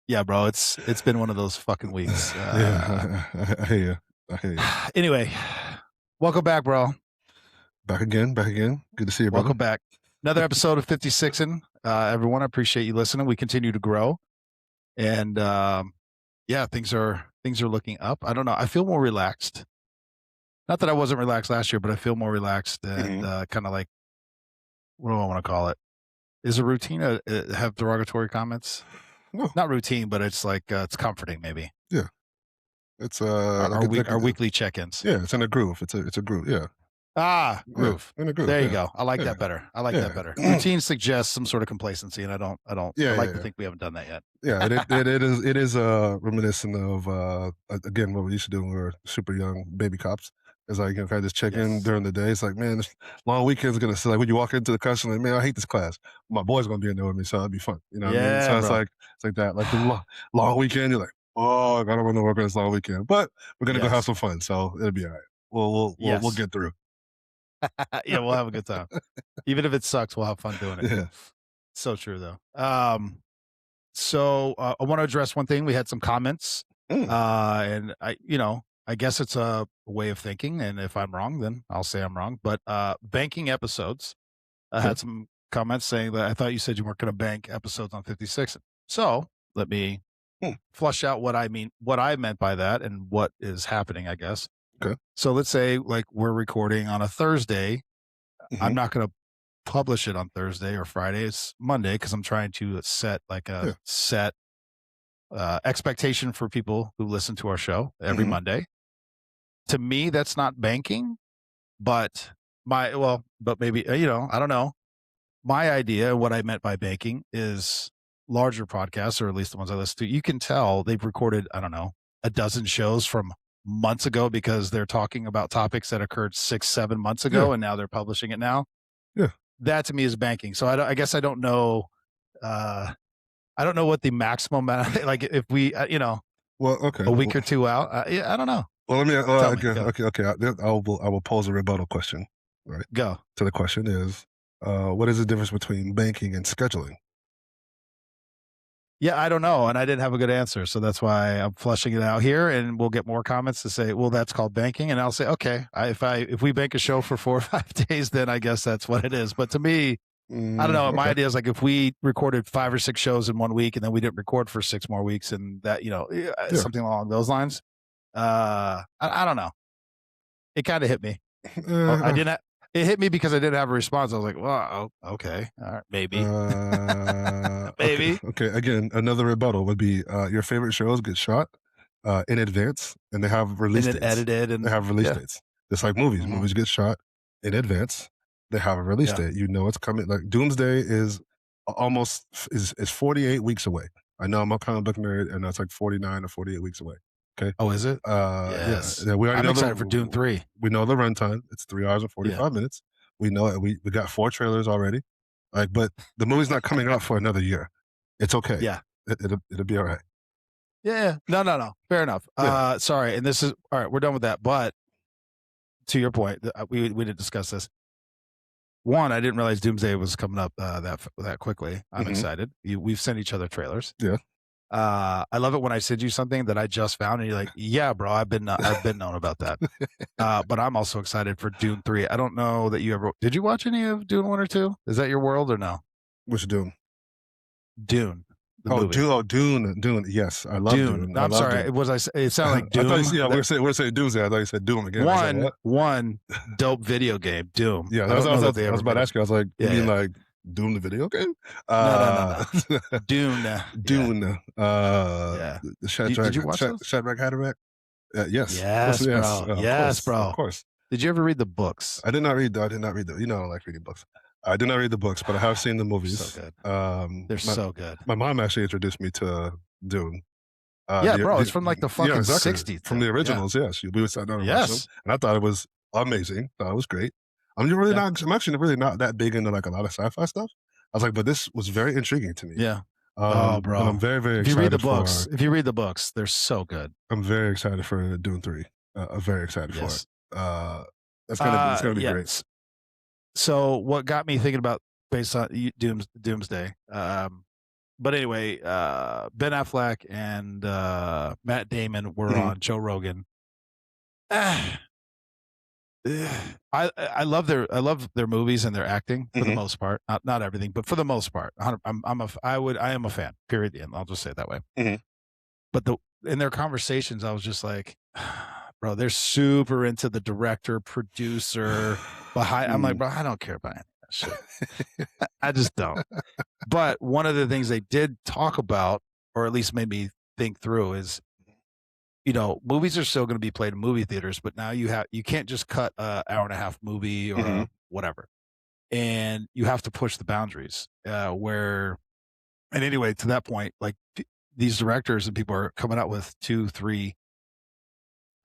Yeah, bro, it's been one of those fucking weeks. Yeah, I hear you. I hear you. Anyway, welcome back, bro. Back again, back again. Good to see you, brother. Welcome back. Another episode of 56'N. Everyone, I appreciate you listening. We continue to grow, and yeah, things are looking up. I don't know. I feel more relaxed. Not that I wasn't relaxed last year, but I feel more relaxed and kind of like, what do I want to call it? Is a routine have derogatory comments? No, Not routine, but it's like it's comforting. Maybe yeah. It's our weekly check-ins. yeah, it's in a groove. It's a groove. Yeah, Ah, yeah, groove. in a groove. There you Yeah, go. I like yeah, that better. I like yeah. that better. Routine suggests some sort of complacency, and I Yeah, like yeah, to yeah. think we haven't done that yet. Yeah, it is reminiscent of again what we used to do when we were super young baby cops. It's like, kind of just check in Yes. during the day. It's like, man, this long weekend's gonna like when you walk into the class, like, man, I hate this class. My boy's gonna be in there with me, so it'll be fun. You know what I mean? Yeah, So bro. it's like that. Like the long weekend, you're like, oh, I don't want to work on this long weekend, but we're gonna go have Yes. some fun, so it'll be all right. We'll Yes. get through. Yeah, we'll have a good time. Even if it sucks, we'll have fun doing it. Yeah. So true though. So I want to address one thing. We had some comments, Mm, and I guess it's a way of thinking, and if I'm wrong, then I'll say I'm wrong. But banking episodes, I okay. had some comments saying that I thought you said you weren't going to bank episodes on 56. So let me Mm, flush out what I meant by that and what is happening, I guess. okay. So let's say like we're recording on a Thursday. I'm Hmm. not going to publish it on Thursday or Friday. It's Monday because I'm trying to set like a Yeah. set expectation for people who listen to our show every Hmm. Monday. To me, that's not banking, but but maybe, I don't know. My idea, what I meant by banking is larger podcasts, or at least the ones I listen to, you can tell they've recorded, I don't know, a dozen shows from months ago because they're talking about topics that occurred 6, 7 months Yeah. ago, and now they're publishing it now. Yeah. That to me is banking. So I guess I don't know. Uh, I don't know what the maximum amount, like if we, Well, okay. a week Well, or two out. Yeah, I don't know. well, let me. Tell me. Okay, Go. okay. I will pose a rebuttal question. Right. Go. So the question is, what is the difference between banking and scheduling? Yeah, I don't know, and I didn't have a good answer, so that's why I'm flushing it out here, and we'll get more comments to say, "Well, that's called banking," and I'll say, "Okay, if we bank a show for 4 or 5 days, then I guess that's what it is." But to me, I don't know. My Okay. idea is like if we recorded 5 or 6 shows in one week, and then we didn't record for 6 more weeks, and that Yeah. something along those lines. I don't know. It kind of hit me. I Uh, didn't. It hit me because I didn't have a response. I was like, "Well, okay, all right, maybe, okay. maybe." Okay. Again, another rebuttal would be your favorite shows get shot in advance, and they have And release then dates. edited, They and have release yeah, dates. Just like movies. mhm, Movies get shot in advance. They have a release yeah. date. You know it's coming. Like Doomsday is almost is 48 weeks away. I know I'm a comic book nerd, and that's like 49 or 48 weeks away. Okay. Oh, is it? Yeah, Yes. yeah, we already I'm know excited for Dune 3. we know the runtime. It's 3 hours and Yeah. 45 minutes. We know it. We got 4 trailers already. Like, but the movie's not coming out for another year. It's okay. Yeah. It'll be all right. Yeah. No. Fair enough. Yeah. Sorry. And this is all right. We're done with that. But to your point, we didn't discuss this. One, I didn't realize Doomsday was coming up that quickly. I'm Hmm. excited. We've sent each other trailers. Yeah. I love it when I send you something that I just found, and you're like, "Yeah, bro, I've been known about that." But I'm also excited for Dune 3. I don't know that you ever did. You watch any of Dune 1 or 2? Is that your world or no? What's Dune? Dune, the movie. Dune. Yes, I love Dune. Dune. No, I I'm love sorry. Dune. It sounded like I thought you Doom. said, yeah, we're saying Doomsday. I thought you said Doom again. I was like, what? One dope video game, Doom. Yeah, I don't know that they I ever was about made to a ask you. I was like, you yeah, mean yeah. like Doom the video game? No. Uh, Dune. Yeah, Dune. yeah. Did Shadrach, you watch those? Shadrach Haderach. Yes. Yes, Yes. bro. Yes, Of bro. course. Did you ever read the books? I did not read. I did not read the. You know, I don't like reading books. I did not read the books, but I have seen the So movies. good. They're My so good. mom actually introduced me to Dune. Yeah, bro. It's from like the Yeah, fucking exactly. 60s. From the Yeah. originals, yes. We would sat down and watch them, Yes. and I thought it was amazing. Thought it was great. Yeah. I'm actually really not that big into like a lot of sci-fi stuff. I was like, but this was very intriguing to me. Yeah. Oh, And I'm bro. very, very If you read the excited books, for. they're so good. I'm very excited for Dune 3. I'm very excited for it. Yes. It's gonna be great. Yes. So what got me thinking about based on Doomsday, but anyway, Ben Affleck and Matt Damon were Mhm, on Joe Rogan. Ah, I love their movies and their acting for the mhm, most part. Not everything, but for the most part, I am a fan. Period. The end. I'll just say it that way. mhm, But the in their conversations, I was just like, bro, they're super into the director, producer, behind. I'm like, mm. bro, I don't care about any of that shit. I just don't. But one of the things they did talk about, or at least made me think through, is movies are still going to be played in movie theaters, but now you can't just cut a hour and a half movie or Mhm, a whatever, and you have to push the boundaries. Where and anyway, to that point, like these directors and people are coming out with 2, 3.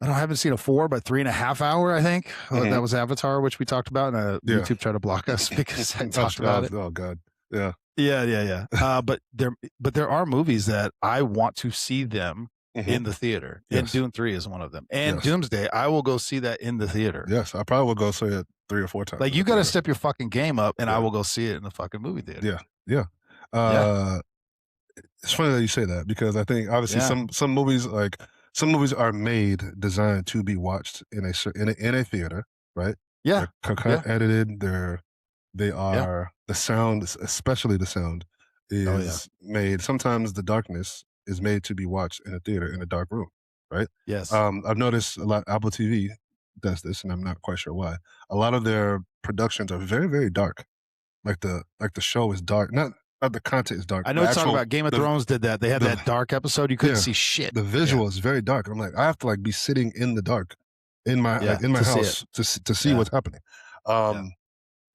I haven't seen a 4, but 3.5 hour. I think that mhm, was Avatar, which we talked about, and yeah. YouTube tried to block us because I Oh, talked about it. oh god. Yeah. Yeah, yeah, yeah. But there are movies that I want to see them Mhm. in the theater, and Yes. Dune 3 is one of them. And Yes. Doomsday, I will go see that in the theater. Yes. I probably will go see it 3 or 4 times Like, in the you gotta theater. step your fucking game up, and I Yeah. will go see it in the fucking movie theater. Yeah. Yeah. Yeah, Uh, it's funny that you say that because I think obviously yeah, some movies some movies are made designed to be watched in a theater, right? yeah, They're cut, yeah, edited, they yeah. are the sound, especially the sound, Oh, yeah. is made. Sometimes the darkness is made to be watched in a theater in a dark room, right? Yes. I've noticed a lot. Apple TV does this, and I'm not quite sure why. A lot of their productions are very, very dark. Like the show is dark. Not the content is dark. I know The what you're talking actual about. Game of the Thrones did that. They had the that dark episode, you couldn't yeah see shit. the Yeah, visual is very dark. I'm like I have to like be sitting in the dark yeah, in my to see it. house to see Yeah, what's happening. yeah. Um,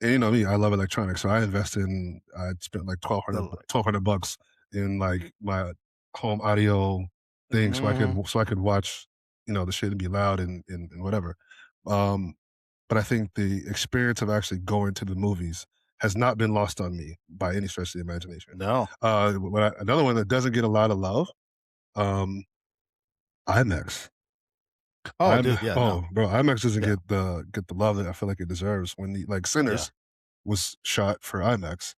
and you know me, I love electronics, so I spent like The light. $1,200 in like my home audio thing, Mhm. so I could watch, the shit and be loud and whatever. Um, but I think the experience of actually going to the movies has not been lost on me by any stretch of the imagination. No. Another one that doesn't get a lot of love, um, IMAX. Oh, dude, yeah, no. Oh, bro, IMAX doesn't Yeah, get the love that I feel like it deserves. When like yeah, Sinners was shot for IMAX,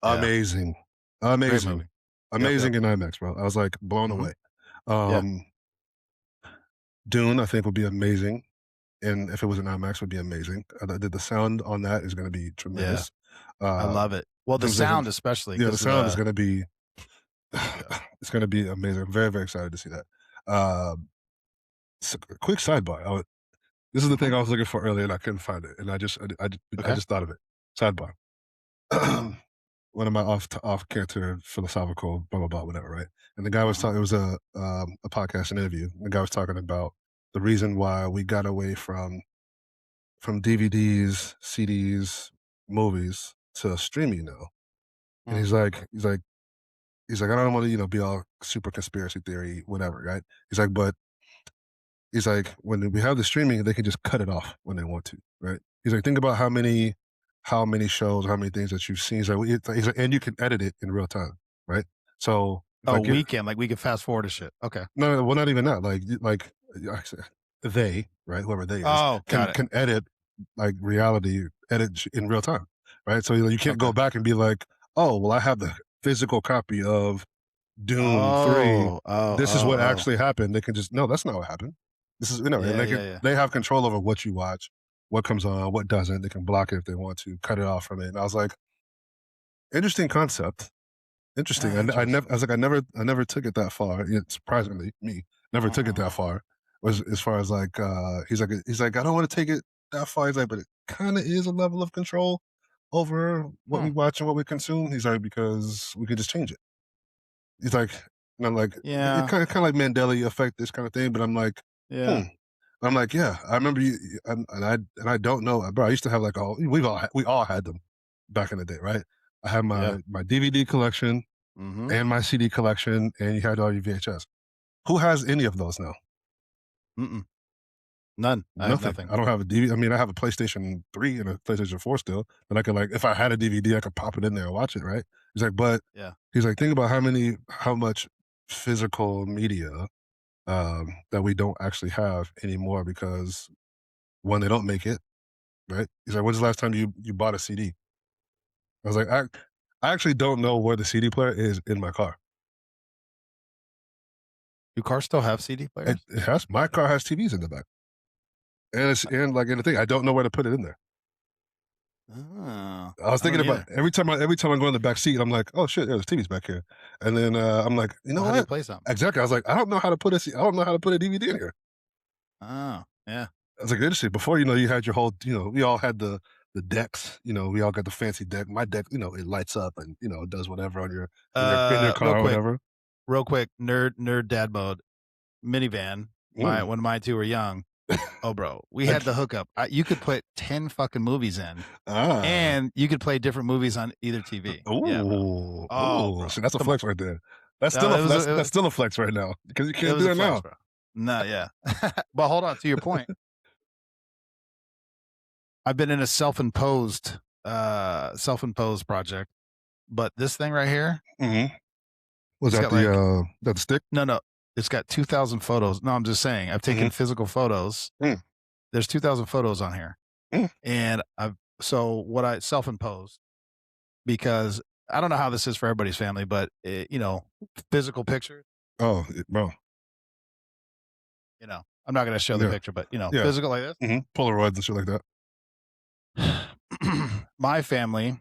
yeah. amazing, Great amazing, movie. Yep, yep. amazing in IMAX, bro. I was like blown Mhm. away. Yeah. Um, Dune, I think would be amazing, and if it was in IMAX, would be amazing. The sound on that is going to be Yeah. tremendous. I Uh, love it. Well, the Doomsday sound Gonna especially yeah, the because of sound is the gonna be yeah. it's gonna be amazing. I'm very, very excited to see that. Um, quick sidebar. This is the Mhm. thing I was looking for earlier and I couldn't find it, and I Okay. just thought of it. Sidebar. One of my off character philosophical blah blah blah whatever, right? And the guy was Mhm. talking. It was a podcast, an interview. The guy was talking about the reason why we got away from DVDs, CDs, movies to streaming now. And Mm. he's like, I don't want to, be all super conspiracy theory, whatever, right? He's like, but he's like, when we have the streaming, they can just cut it off when they want to, right? He's like, think about how many shows, how many things that you've seen. He's like, and you can edit it in real time, right? So if I Oh, get weekend, like, we could fast forward to shit. Okay. no, no, well, not even that. They, right, whoever they is, Oh, can got it. can edit like reality, in real time, right? So you can't Okay. go back and be like, oh, well, I have the physical copy of Dune 3, Oh, oh, this is oh, what oh. actually happened. They can just no, that's not what happened. This is and Yeah, yeah, yeah. they have control over what you watch, what comes on, what doesn't. They can block it if they want to, cut it off from it. And I was like, interesting concept. Interesting. Ah, I never interesting. I was like, I never took it that far. Surprisingly, me, never took it that Mhm. far. Was as far as like he's like, I don't want to take it that far. He's like, but it kind of is a level of control over what we Hmm. watch and what we consume. He's like, because we could just change it. He's like, and I'm like, it Yeah, kind of like Mandela effect, this kind of thing. But I'm like, hmm. yeah. I'm like, yeah, I remember you, and I don't know, bro. I used to have like we all had them back in the day, right? I had Yeah. my DVD collection Mhm. and my CD collection, and you had all your VHS. Who has any of those now? Mm-mm. None. I have Nothing. nothing. I don't have a DVD. I mean, I have a PlayStation 3 and a PlayStation 4 still, but I could like if I had a DVD, I could pop it in there and watch it, right? He's like, but Yeah. he's like, think about how much physical media that we don't actually have anymore because one, they don't make it, right? He's like, when's the last time you bought a CD? I was like, I actually don't know where the CD player is in my car. Do cars still have CD players? It has my car has TVs in the back, and it's and like in the thing, I don't know where to put it in there. Oh, I was I don't thinking about either. every time I go in the back seat, I'm like, oh shit, there's TVs back here, and then I'm like, you know Well, how do you what? play something? Exactly. I was like, I don't know how to put I don't know how to put a DVD in here. Oh, yeah. I was like, interesting. Before, you had your whole, we all had the decks. We all got the fancy deck. My deck, it lights up and it does whatever on your in your Real car or quick, whatever. nerd dad mode, minivan. Mm. When my two were young. Oh, bro, we I had the hookup. You could put 10 fucking movies in, Ah. and you could play different movies on either TV. Yeah, bro. Ooh. Oh, Ooh. bro, See, that's a come on. flex right there. That's No, still a it was that's still a flex right now because you it can't was do a it flex, now. bro. No, yeah. But hold on, to your point, I've been in a self-imposed project, but this thing right here, Mm-hmm. Was it's that got like the stick? no, it's got 2,000 photos. No, I'm just saying, I've taken Mm-hmm. physical photos. Mm. There's 2,000 photos on here, Mm. and what I self-imposed, because I don't know how this is for everybody's family, but physical pictures. Oh, bro. I'm not going to show the Yeah. picture, but Yeah. physical like this. Mm-hmm. Polaroids and shit like that. My family,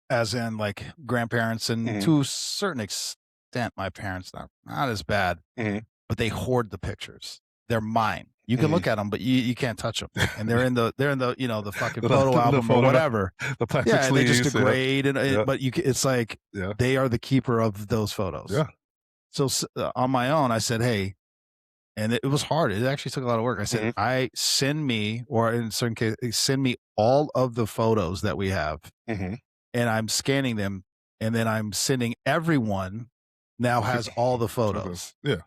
as in like grandparents, and Mhm. to a certain extent, my parents, not as bad, Mhm. but they hoard the pictures. They're mine. You can look at them, but you can't touch them. And they're in the the fucking photo album or whatever. The plastic Yeah, and they just sleeves. degrade, and Yeah. but it's like Yeah. they are the keeper of those photos. Yeah. So on my own, I said, hey, and it was hard. It actually took a lot of work. I said, send me, or in certain cases, send me all of the photos that we have, Mhm. and I'm scanning them, and then I'm sending everyone now has all the photos. Yeah.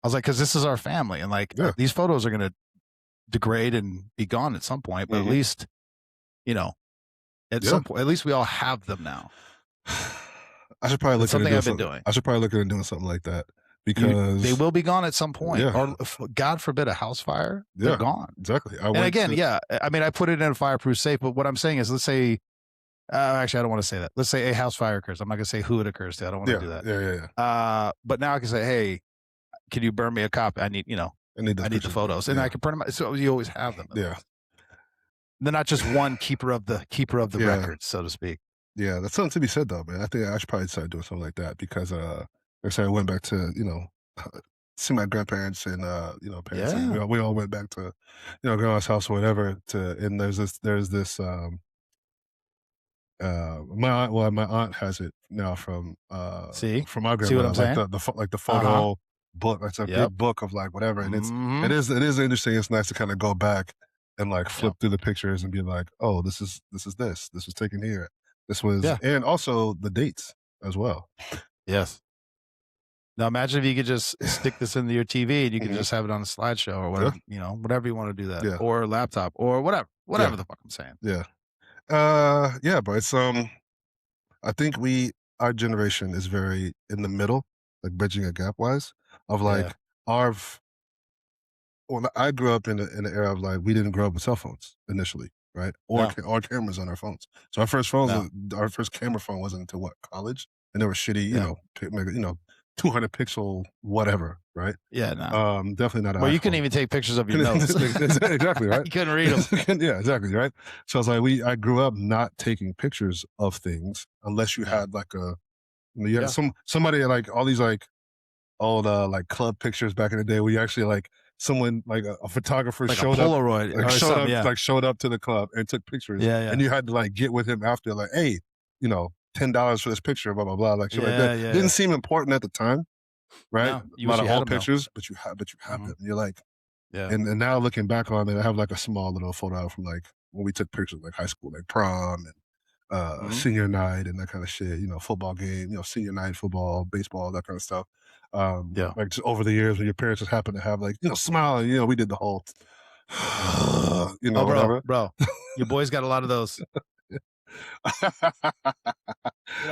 I was like, because this is our family, and like Yeah. these photos are going to degrade and be gone at some point, but at least, at some point, at least we all have them now. I should probably That's look at something doing I've been something. doing. I should probably look at doing something like that because They will be gone at some point, Yeah. or God forbid a house fire, they're Yeah. gone. Exactly. And again, I mean, I put it in a fireproof safe, but what I'm saying is, let's say, actually, I don't want to say that. Let's say a house fire occurs. I'm not going to say who it occurs to. I don't want to do that. Yeah. But now I can say, hey, can you burn me a copy? I need, I need the photos, and I can print them. So you always have them. Yeah. They're not just one keeper of the Yeah. records, so to speak. Yeah, that's something to be said though, man. I think I should probably start doing something like that because like I said, I went back to, see my grandparents and parents and Yeah. we all went back to, grandma's house or whatever and there's this my aunt has it now from my See what grandmother, I'm saying? like the photo book. It's a Yep. big book of like whatever, and Mhm. it is interesting. It's nice to kind of go back and like flip Yep. through the pictures and be like, oh, this was taken here. This was, Yeah. and also the dates as well. Yes. Now imagine if you could just stick this into your TV and you could just have it on a slideshow or whatever, whatever you want to do that, Yeah. or a laptop or whatever the fuck I'm saying. Yeah. Yeah, but it's I think our generation is very in the middle, like bridging a gap wise of like Yeah. our well, I grew up in the era of like we didn't grow up with cell phones initially, right? Or No. or cameras on our phones. So our first phones, No. our first camera phone wasn't until what, college, and they were shitty, Yeah. 200 pixel whatever, right? Yeah, no. Definitely not. Well, you couldn't even take pictures of your notes. Exactly, right? You couldn't read them. Yeah, exactly, right? So it's like I grew up not taking pictures of things unless you had like you had somebody like all these like old like club pictures back in the day where you actually like someone like a photographer Like showed a Polaroid up, or something, yeah. like showed up to the club and took pictures, Yeah. and you had to like get with him after, like, hey, $10 for this picture, blah blah blah, like shit like that. Yeah. Didn't seem important at the time, right? No, you A lot wish of you had old them, though. pictures, but you have them. You're like, Yeah. and now looking back on it, I have like a small little photo from like when we took pictures like high school, like prom and senior night and that kind of shit, football game, senior night football, baseball, that kind of stuff. Like just over the years when your parents just happen to have like, smile, and we did the whole whatever. Bro, your boys got a lot of those.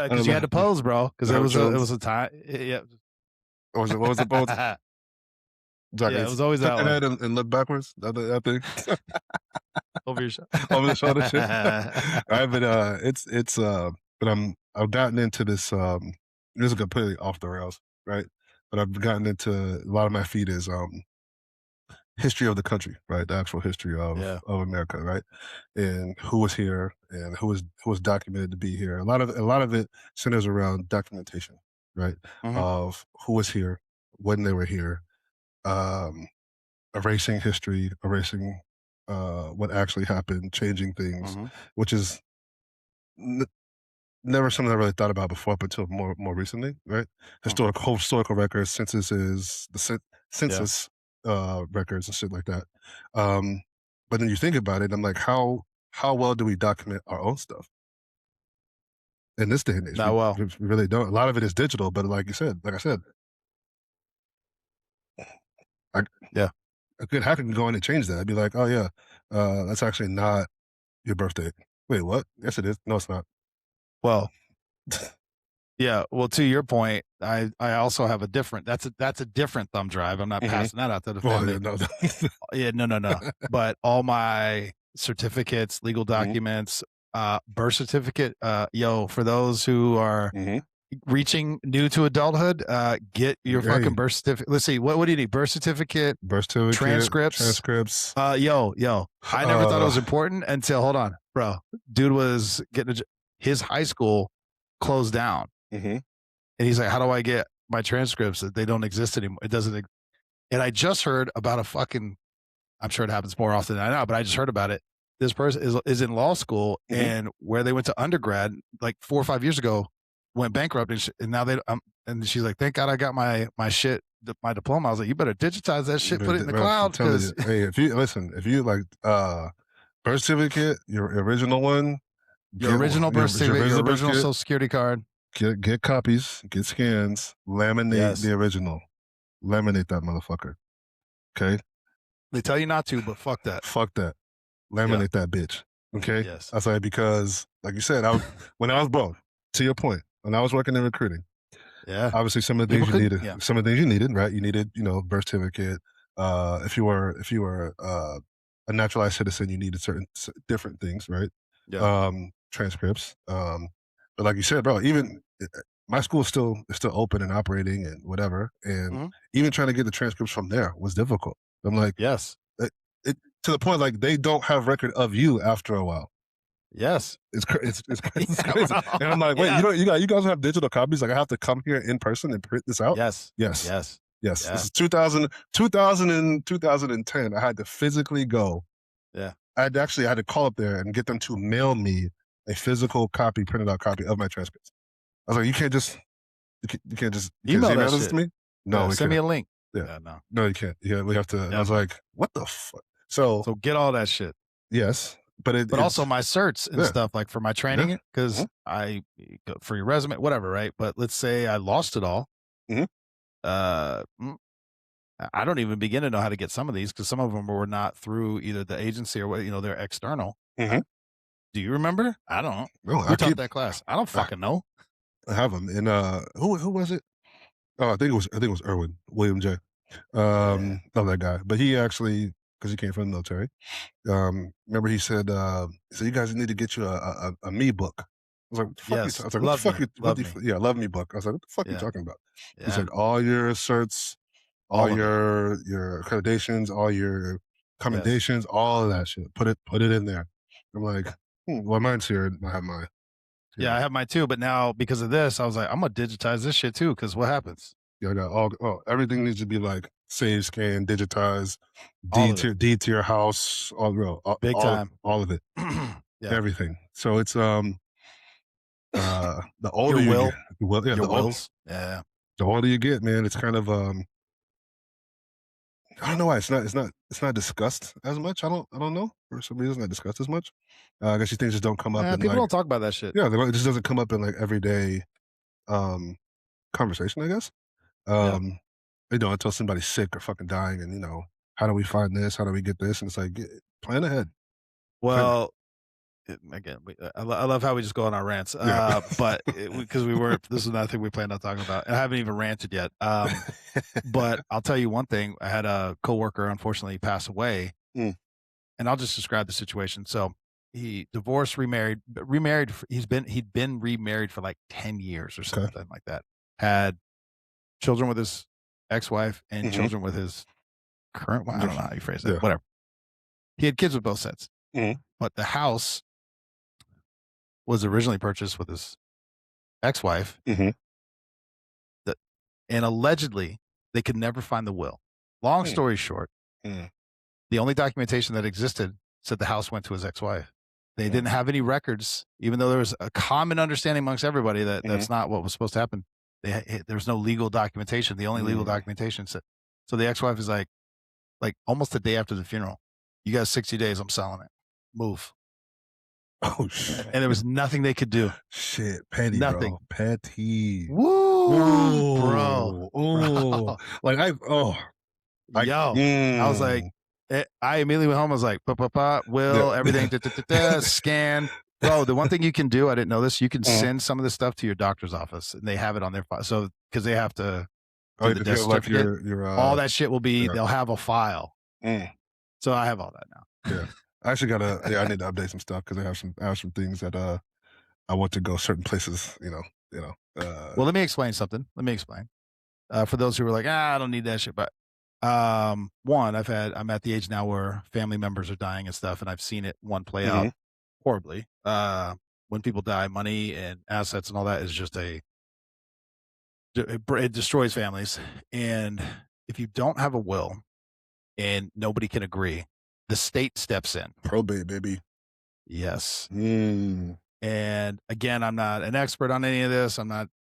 Because you had to pose, bro, because it was a time. Yeah. What was the pose? Yeah, it was always that way. And look backwards. That thing. Over your shoulder. Over the shoulder shit. All right, but but I've gotten into this. This is completely off the rails, right? But I've gotten into a lot of my feed is history of the country, right? The actual history Yeah. of America, right? And who was here and who was documented to be here. A lot of it centers around documentation, right? Mhm. Of who was here, when they were here, um, erasing history, erasing what actually happened, changing things, Mhm. which is never something I really thought about before up until more recently, right? Mm. Historical records, Yeah. census records and shit like that. Um, but then you think about it, I'm like, how well do we document our own stuff in this day and age? Not well. We really don't. A lot of it is digital, but like I said, I, Yeah. a good hacker can go in and change that. I'd be like, oh yeah, that's actually not your birthday. Wait, what? Yes, it is. No, it's not. Well, yeah. Well, to your point, I also have a different. That's a different thumb drive. I'm not Hmm. passing that out to the Well, family. yeah, no. Yeah. No. No. No. But all my certificates, legal Hmm. documents, birth certificate. Yo, for those who are Hmm. reaching new to adulthood, get your fucking Hey, birth certificate. Let's see. What do you need? Birth certificate, birth certificate, transcripts. transcripts. Yo. I never thought it was important until hold on, bro. Dude was getting his high school closed down, Mhm. and he's like, "How do I get my transcripts? They don't exist anymore. It doesn't." And I just heard about a fucking. I'm sure it happens more often than I know, but I just heard about it. This person is in law school, Mhm. and where they went to undergrad like 4 or 5 years ago, went bankrupt, and now they. And she's like, "Thank God I got my shit, my diploma." I was like, "You better digitize that shit, put it in the Bro, I'm cloud, telling you. because Hey, if you like birth certificate, your original one, your original birth your certificate, your original birth original certificate, social security card." get copies, get scans, laminate Yes, the original. Laminate that motherfucker. Okay? they tell you not to, but fuck that. Fuck that. Yeah. Laminate that bitch. Okay? Yes. I say because like you said, when I was broke, to your point, when I was working in recruiting, Yeah. obviously some of the People things you could. needed, Yeah. right? You needed, birth certificate. If you were a naturalized citizen, you needed certain different things, right? Yeah. Transcripts. But like you said, bro, even my school is still open and operating and whatever, and Mhm. even trying to get the transcripts from there was difficult. I'm like, Yes. it, it to the point like they don't have record of you after a while. Yes. It's Yeah, crazy. bro. And I'm like, wait, Yeah. you guys have digital copies? Like I have to come here in person and print this out? Yes. Yes. Yes. Yes. This Yeah. is 2000 and 2010. I had to physically go. Yeah. I had to call up there and get them to mail me a physical copy, printed out copy of my transcripts. I was like, you can't just Email that email this to shit. me? No, Yeah. we Send me can't. a link. Yeah. Yeah. No. No, you can't. Yeah, we have to. And I Yeah. was like, what the fuck? So So get all that shit. yes, but But also it's my certs and yeah, stuff, like for my yeah. training, because Mhm. for your resume, whatever, right? But let's say I lost it all. Mhm. Uh, mm, I don't even begin to know how to get some of these, because some of them were not through either the agency or what, they're external. Mhm. Do you remember? I don't. No, Who taught that class? I don't fucking know. I have them. And who was it? Oh, I think it was Irwin William J. Yeah. Love that guy. But he actually, because he came from the military, remember he said you guys need to get you a me book. I was like, what the fuck you? Yes. I was like, what the Love fuck me. you? Love me. Yeah, love me book. I was like, what the fuck you Yeah. talking about? He's Yeah. like, all your certs, all All of it. your accreditations, all your Yes. commendations, all of that shit. Put it in there. I'm like, well, mine's here. I have mine. Yeah, Here. I have mine too. But now because of this, I was like, I'm gonna digitize this shit too. Because what happens? Yeah, I got everything needs to be like save, scan, digitize, All of it. deed to your house, all real, Big time. all of it, Yeah. everything. So it's the older Your you get, will, well, yeah, your wills. Yeah. the older you get, man, it's kind of I don't know why it's not discussed as much. I don't know for some reason it's not discussed as much. I guess these things just don't come up in People like don't talk about that shit. it just doesn't come up in like everyday um conversation. I guess Yeah. um until somebody's sick or fucking dying, and how do we find this? How do we get this? And it's like plan ahead. Plan, Well, again, I love how we just go on our rants. yeah. But because we weren't, this is another thing we planned on talking about. And I haven't even ranted yet. But I'll tell you one thing. I had a coworker, unfortunately, pass away, Mm. and I'll just describe the situation. So he divorced, remarried. He'd been remarried for like 10 years or Okay. something like that. Had children with his ex-wife and Mhm. children with his current wife. I don't know how you phrase that. Yeah. Whatever. He had kids with both sets, Mhm. but the house was originally purchased with his ex-wife, Mhm. that, and allegedly they could never find the will. Long Mm. story short, Mm. the only documentation that existed said the house went to his ex-wife. They Mm. didn't have any records, even though there was a common understanding amongst everybody that Mhm. that's not what was supposed to happen. There was no legal documentation. The only legal Mm. documentation said. So the ex-wife is like almost the day after the funeral, you got 60 days. I'm selling it. Move. Oh shit. And there was nothing they could do. Shit, petty, Nothing. bro. Petty. Woo, bro, Ooh, ooh. bro. Like Yo, I was like, I immediately went home. I was like, Yeah. will, everything, scan. Bro, the one thing you can do, I didn't know this, you can Mhm. send some of this stuff to your doctor's office and they have it on their file. So, because they have to Oh, do you the just death get like certificate, your all that shit will be, yeah. they'll have a file. Mm. So I have all that now. Yeah. I actually gotta I need to update some stuff because I have some things that I want to go certain places, Well, let me explain something. Let me explain. For those who are like, I don't need that shit. But one, I'm at the age now where family members are dying and stuff, and I've seen it play out Mhm. horribly. When people die, money and assets and all that is just it destroys families. And if you don't have a will and nobody can agree, the state steps in. Probate, baby. Yes. Mm. And again, I'm not an expert on any of this.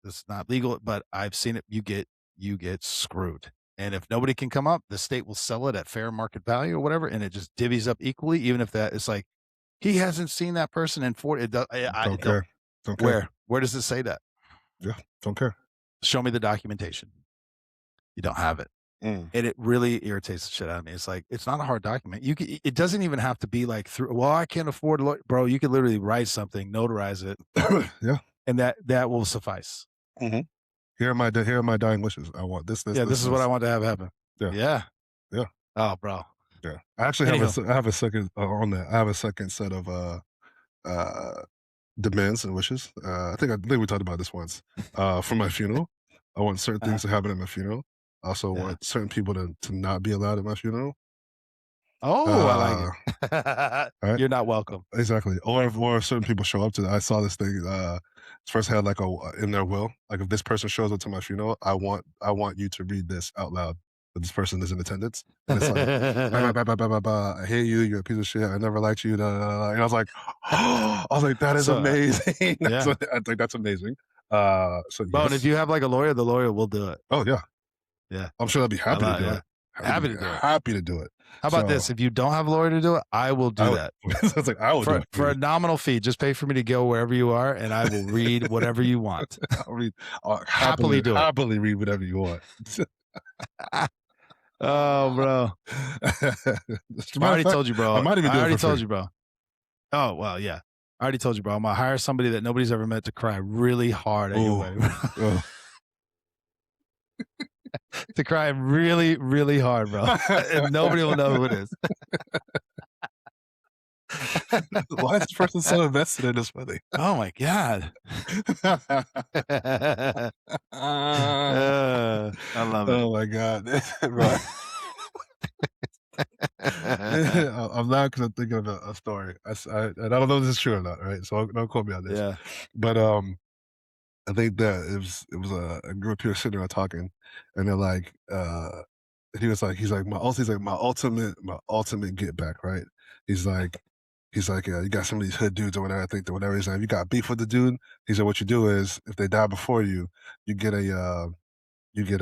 It's not legal, but I've seen it. You get screwed. And if nobody can come up, the state will sell it at fair market value or whatever, and it just divvies up equally. Even if that it's like he hasn't seen that person in 40. It does, Don't care. Don't care. where does it say that? Yeah. Don't care. Show me the documentation. You don't have it. Mm. And it really irritates the shit out of me. It's like it's not a hard document. It doesn't even have to be like through. Well, I can't afford a lawyer. Bro. You could literally write something, notarize it, Yeah. and that will suffice. Mhm. Here are my dying wishes. I want this, Yeah, this, this is what I want to have happen. Yeah. Yeah. Yeah. Oh, bro. Yeah. I actually Anywho. I have a second on that. I have a second set of uh demands and wishes. I think we talked about this once. For my funeral, I want certain things to happen at my funeral. I also Yeah. want certain people to not be allowed at my funeral. Oh, I like it. Right? You're not welcome. Exactly. Or if certain people show up to that. I saw this thing. First had like in their will, like if this person shows up to my funeral, I want you to read this out loud. That this person is in attendance, and it's like, bah, bah, bah, bah, bah, bah, bah, I hate you. You're a piece of shit. I never liked you. Da, da, da, da. And I was like, that is So, amazing. yeah. I think that's amazing. So Well, and yes. if you have like a lawyer, the lawyer will do it. Oh yeah. Yeah. I'm sure they'll be happy to do Yeah. it. Happy to do it. Happy to do it. How about this? If you don't have a lawyer to do it, I will do that. It's like I will do it For a nominal fee. Just pay for me to go wherever you are, and I will read whatever you want. I'll read. Happily do it. Happily read whatever you want. Oh, bro. I already told you, bro. I might even do it already for told free. you, bro. Oh, well, yeah. I already told you, bro. I'm gonna hire somebody that nobody's ever met to cry really hard at your wedding. To cry really, really hard, bro. And nobody will know who it is. Why is this person so invested in this wedding? Oh my god. I love it. Oh my god. Right. I'm laughing because I'm thinking of a story. And I don't know if this is true or not, right? So don't quote me on this. Yeah. But I think that it was a group of people sitting around talking, and they're like, he's like my ultimate get back, right? He's like, you got some of these hood dudes or whatever. I think that whatever. He's like, you got beef with the dude. He said, what you do is if they die before you, you get you get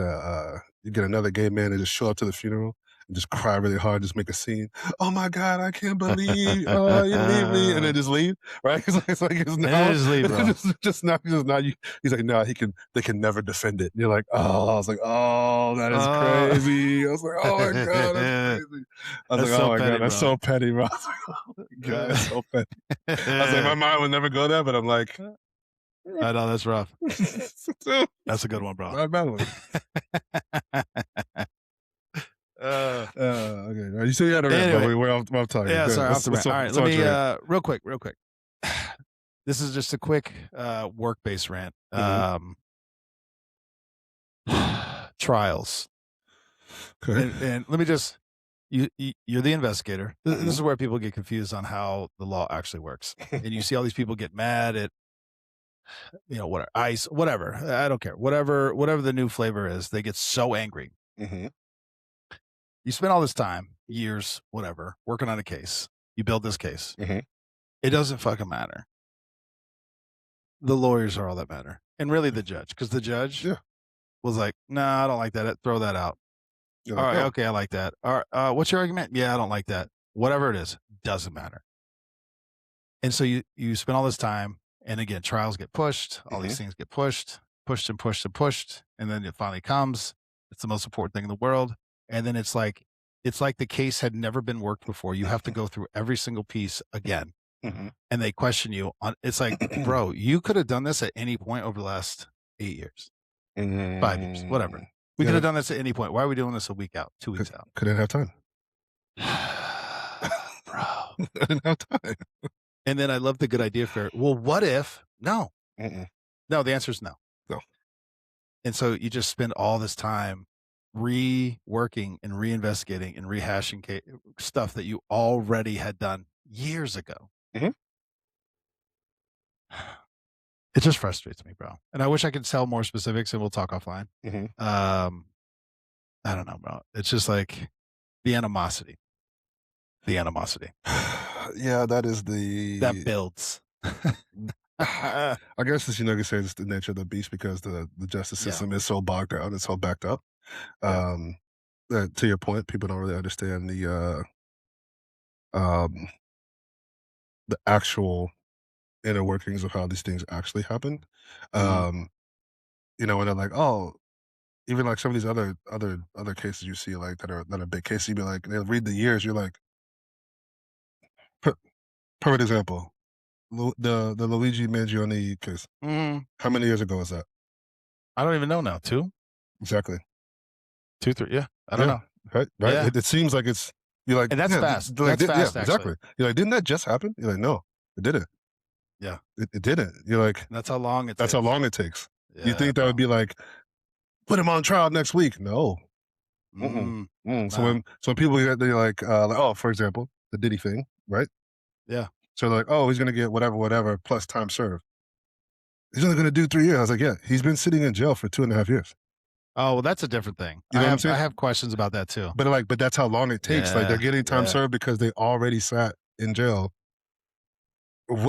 another gay man to just show up to the funeral and just cry really hard, just make a scene. Oh my God, I can't believe you leave me, and then just leave. Right? It's like it's now, just leave, bro. just now. He's like, no, they can never defend it. And you're like, oh, I was like, oh, that is crazy. I was like, oh my God, that's crazy. I was like, oh my God, that's so petty, bro. I was like, oh my God, that's so petty. I was like, my mind would never go there, but I'm like, I know that's rough. That's a good one, bro. Okay. say you had a rant, but Anyway, we're off target. yeah, Good. sorry, off the Let's rant. All right, let's let watch me your rant. real quick. This is just a quick work-based rant. Mhm. Trials. Okay. And let me just you're the investigator. This Mhm. is where people get confused on how the law actually works. And you see all these people get mad at whatever ICE, whatever. I don't care. Whatever the new flavor is, they get so angry. Mhm. You spend all this time, years, whatever, working on a case. You build this case. Mhm. It doesn't fucking matter. The lawyers are all that matter. And really the judge, because the judge Yeah. was like, no, I don't like that. Throw that out. You're All like, right, oh. okay, I like that. All right, what's your argument? Yeah, I don't like that. Whatever it is, doesn't matter. And so you spend all this time, and again, trials get pushed, all these Mhm. things get pushed, pushed and pushed and pushed, and then it finally comes. It's the most important thing in the world. And then it's like the case had never been worked before. You have to go through every single piece again. Mhm. And they question you on it's like, bro, you could have done this at any point over the last 8 years, 5 years, whatever. Mm. We could Yeah, have done this at any point. Why are we doing this a week out, 2 weeks out? couldn't have time. Bro. I didn't have time. And then I love the good idea fair. Well, what if? No. Mm-mm. No, the answer is no. No. And so you just spend all this time reworking and reinvestigating and rehashing stuff that you already had done years ago. Mhm. It just frustrates me, bro. And I wish I could tell more specifics, and we'll talk offline. Mhm. I don't know, bro. It's just like the animosity. The animosity Yeah, that is that the builds. I guess as you know, you say it's the nature of the beast because the justice Yeah. system is so bogged down, it's so backed up. Yeah. That to your point, people don't really understand um the actual inner workings of how these things actually happen. Mhm. Um, when they're like, oh, even like some of these other cases you see like that are big cases, you be like, they'll read the years, you're like, per, perfect example. The Luigi Mangione case. Mhm. How many years ago was that? I don't even know now. 2? Exactly. 2, 3, yeah. I don't Yeah. know. Right. Yeah. It seems like it's you're like, And that's yeah, fast. like, That's yeah, fast, actually. exactly. You're like, didn't that just happen? You're like, no, it didn't. Yeah. It didn't. You're like, That's how long it that's how takes. long it takes. You Yeah, think that would bro. be like, put him on trial next week? No. Mm-mm. So Nah. when people get they're like, oh, for example, the Diddy thing, right? Yeah. So they're like, oh, he's gonna get whatever plus time served. He's only gonna do 3 years. I was like, yeah, he's been sitting in jail for 2.5 years. Oh, well, that's a different thing. You know what I'm I saying? have questions about that too. But that's how long it takes. Like they're Yeah. getting time Yeah. served because they already sat in jail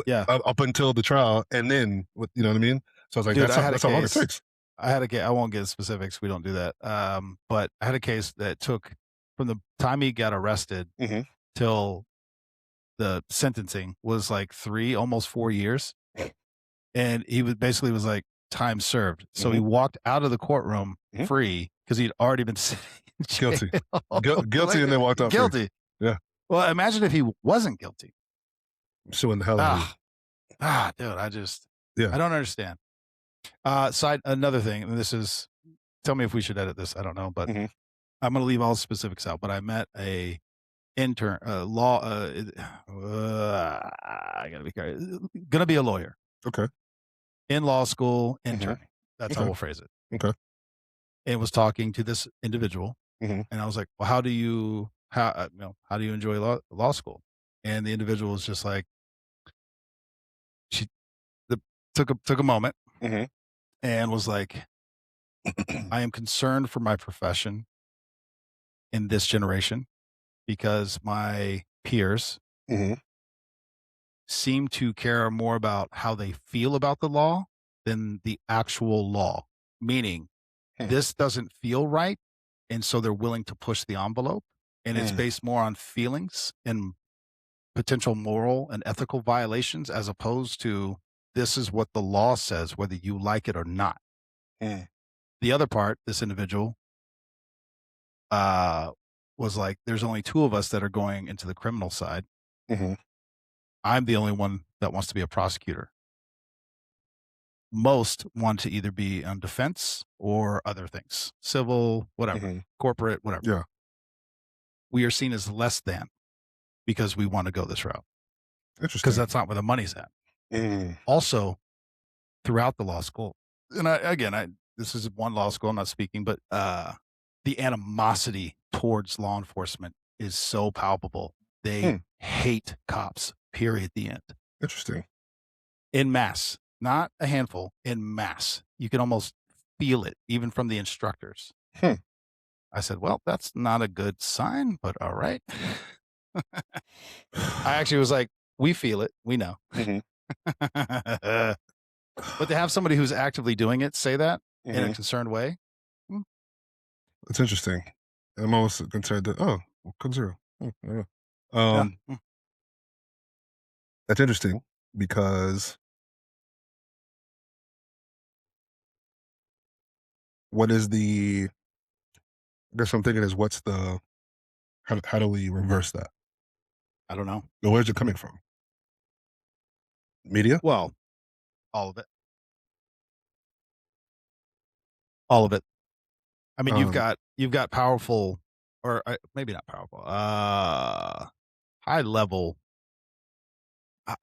Yeah. up until the trial, and then you know what I mean. So I was like, Dude, I had a that's how long it case. takes. I won't get specifics. We don't do that. But I had a case that took from the time he got arrested Mm-hmm. till the sentencing was like 3, almost 4 years. And he was like, time served. So he Mm-hmm. walked out of the courtroom Mhm. free because he'd already been sitting in Guilty, jail. guilty, and then walked out free. Guilty. Yeah, Well, imagine if he wasn't guilty. I'm suing the hell out of you. Dude, Yeah. I don't understand. Another thing, and this is, tell me if we should edit this. I don't know, but Mhm. I'm going to leave all the specifics out. But I met a intern, law, I gotta be careful. Gonna be a lawyer Okay. in law school, Mhm. interning. That's how Okay. we'll phrase it. Okay. And was talking to this individual, Mhm. and I was like, "Well, how do you enjoy law school?" And the individual was just like, she took a moment Mhm. and was like, "I am concerned for my profession in this generation because my peers Mhm. seem to care more about how they feel about the law than the actual law. Meaning, Hmm. this doesn't feel right, and so they're willing to push the envelope, and it's Mm. based more on feelings and potential moral and ethical violations as opposed to this is what the law says, whether you like it or not." Mm. The other part, this individual uh, was like, "There's only 2 of us that are going into the criminal side. Mhm. I'm the only one that wants to be a prosecutor. Most want to either be on defense or other things, civil, whatever, Mhm. corporate, whatever. Yeah. we are seen as less than because we want to go this route because Interesting. that's not where the money's at. Mm. Also, throughout the law school, and I this is one law school, I'm not speaking, but the animosity towards law enforcement is so palpable. They Hmm. hate cops, period, the end. Interesting. In mass, not a handful, in mass. You can almost feel it, even from the instructors. Hmm. I said, "Well, that's not a good sign, but all right." I actually was like, "We feel it. We know." Mhm. But to have somebody who's actively doing it say that in a Mhm. concerned way, mm, It's interesting. I'm almost concerned that code zero. Yeah. yeah, Um, that's interesting because what is the I guess I'm thinking is what's the how do we reverse that? I don't know. Or where's it coming from? Media? Well, all of it. All of it. I mean, Um, you've got powerful or maybe not powerful, high level,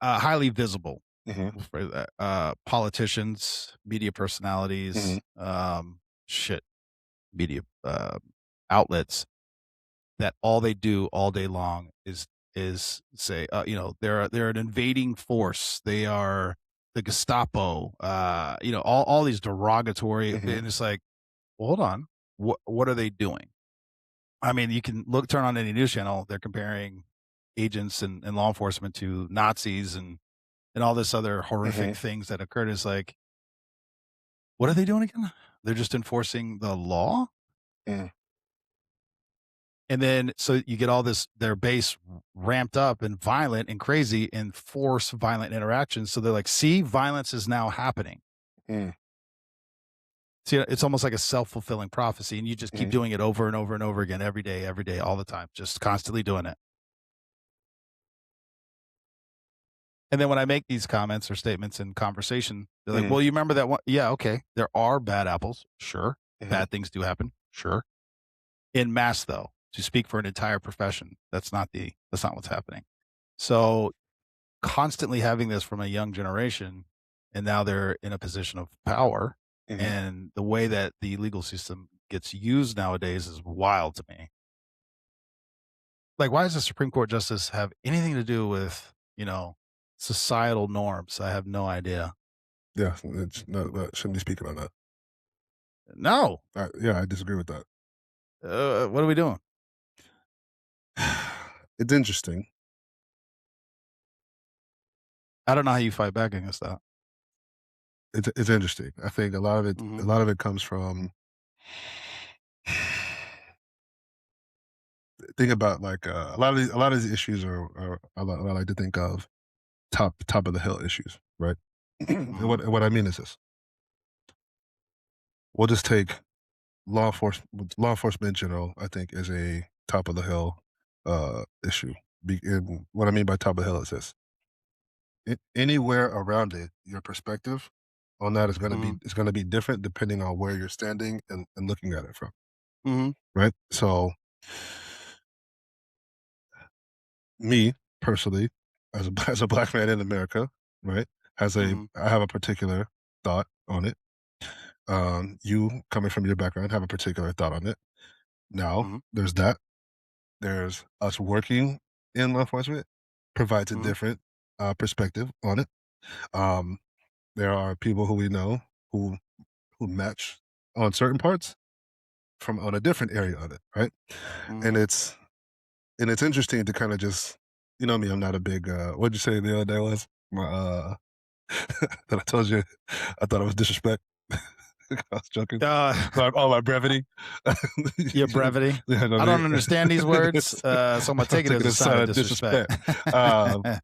highly visible, mhm, we'll phrase that, politicians, media mhm, personalities, shit, media, outlets that all they do all day long is say, they're an invading force. They are the Gestapo, all these derogatory, mhm, and it's like, well, hold on, what are they doing? I mean, you can turn on any news channel. They're comparing agents and law enforcement to Nazis and all this other mhm, horrific things that occurred. Is like, what are they doing again? They're just enforcing the law. mm, And then so you get all this their base ramped up and violent and crazy and force violent interactions. So they're like, see, violence is now happening. mm, See, it's almost like a self-fulfilling prophecy, and you just keep mhm, doing it over and over and over again every day, all the time, just constantly doing it. And then when I make these comments or statements in conversation, they're like, mhm, well, you remember that one? Yeah, okay. There are bad apples. Sure. mhm, Bad things do happen. Sure. In mass, though, to speak for an entire profession, that's not what's happening. So constantly having this from a young generation, and now they're in a position of power, mhm. and the way that the legal system gets used nowadays is wild to me. Like, why does a Supreme Court justice have anything to do with, societal norms? I have no idea. Yeah, it's no, shouldn't be speaking on that. No. Yeah, I disagree with that. What are we doing? It's interesting. I don't know how you fight back against that. It's interesting. I think a Mhm. lot of it comes from think about like a lot of these issues are I like to think of top of the hill issues, right? And Mhm. what I mean is this: we'll just take law enforcement in general. I think is a top of the hill issue. And what I mean by top of the hill is this: anywhere around it, your perspective on that Mhm. is going to be different depending on where you're standing and looking at it from, Mhm. right? So me personally, as a as a black man in America, right, Mhm. I have a particular thought on it. You coming from your background have a particular thought on it. Now, Mhm. there's that. There's us working in law enforcement provides a Mhm. different perspective on it. Um, there are people who we know who match on certain parts from on a different area of it, right? And Mhm. it's interesting to kind of just you know me, I'm not a big what'd you say the other day was? My that I told you I thought it was disrespect. I was joking. Uh, My brevity. your brevity. Yeah, I know I me. don't understand these words, so I'm gonna I'm take it as taking a a sign sign of of disrespect. disrespect.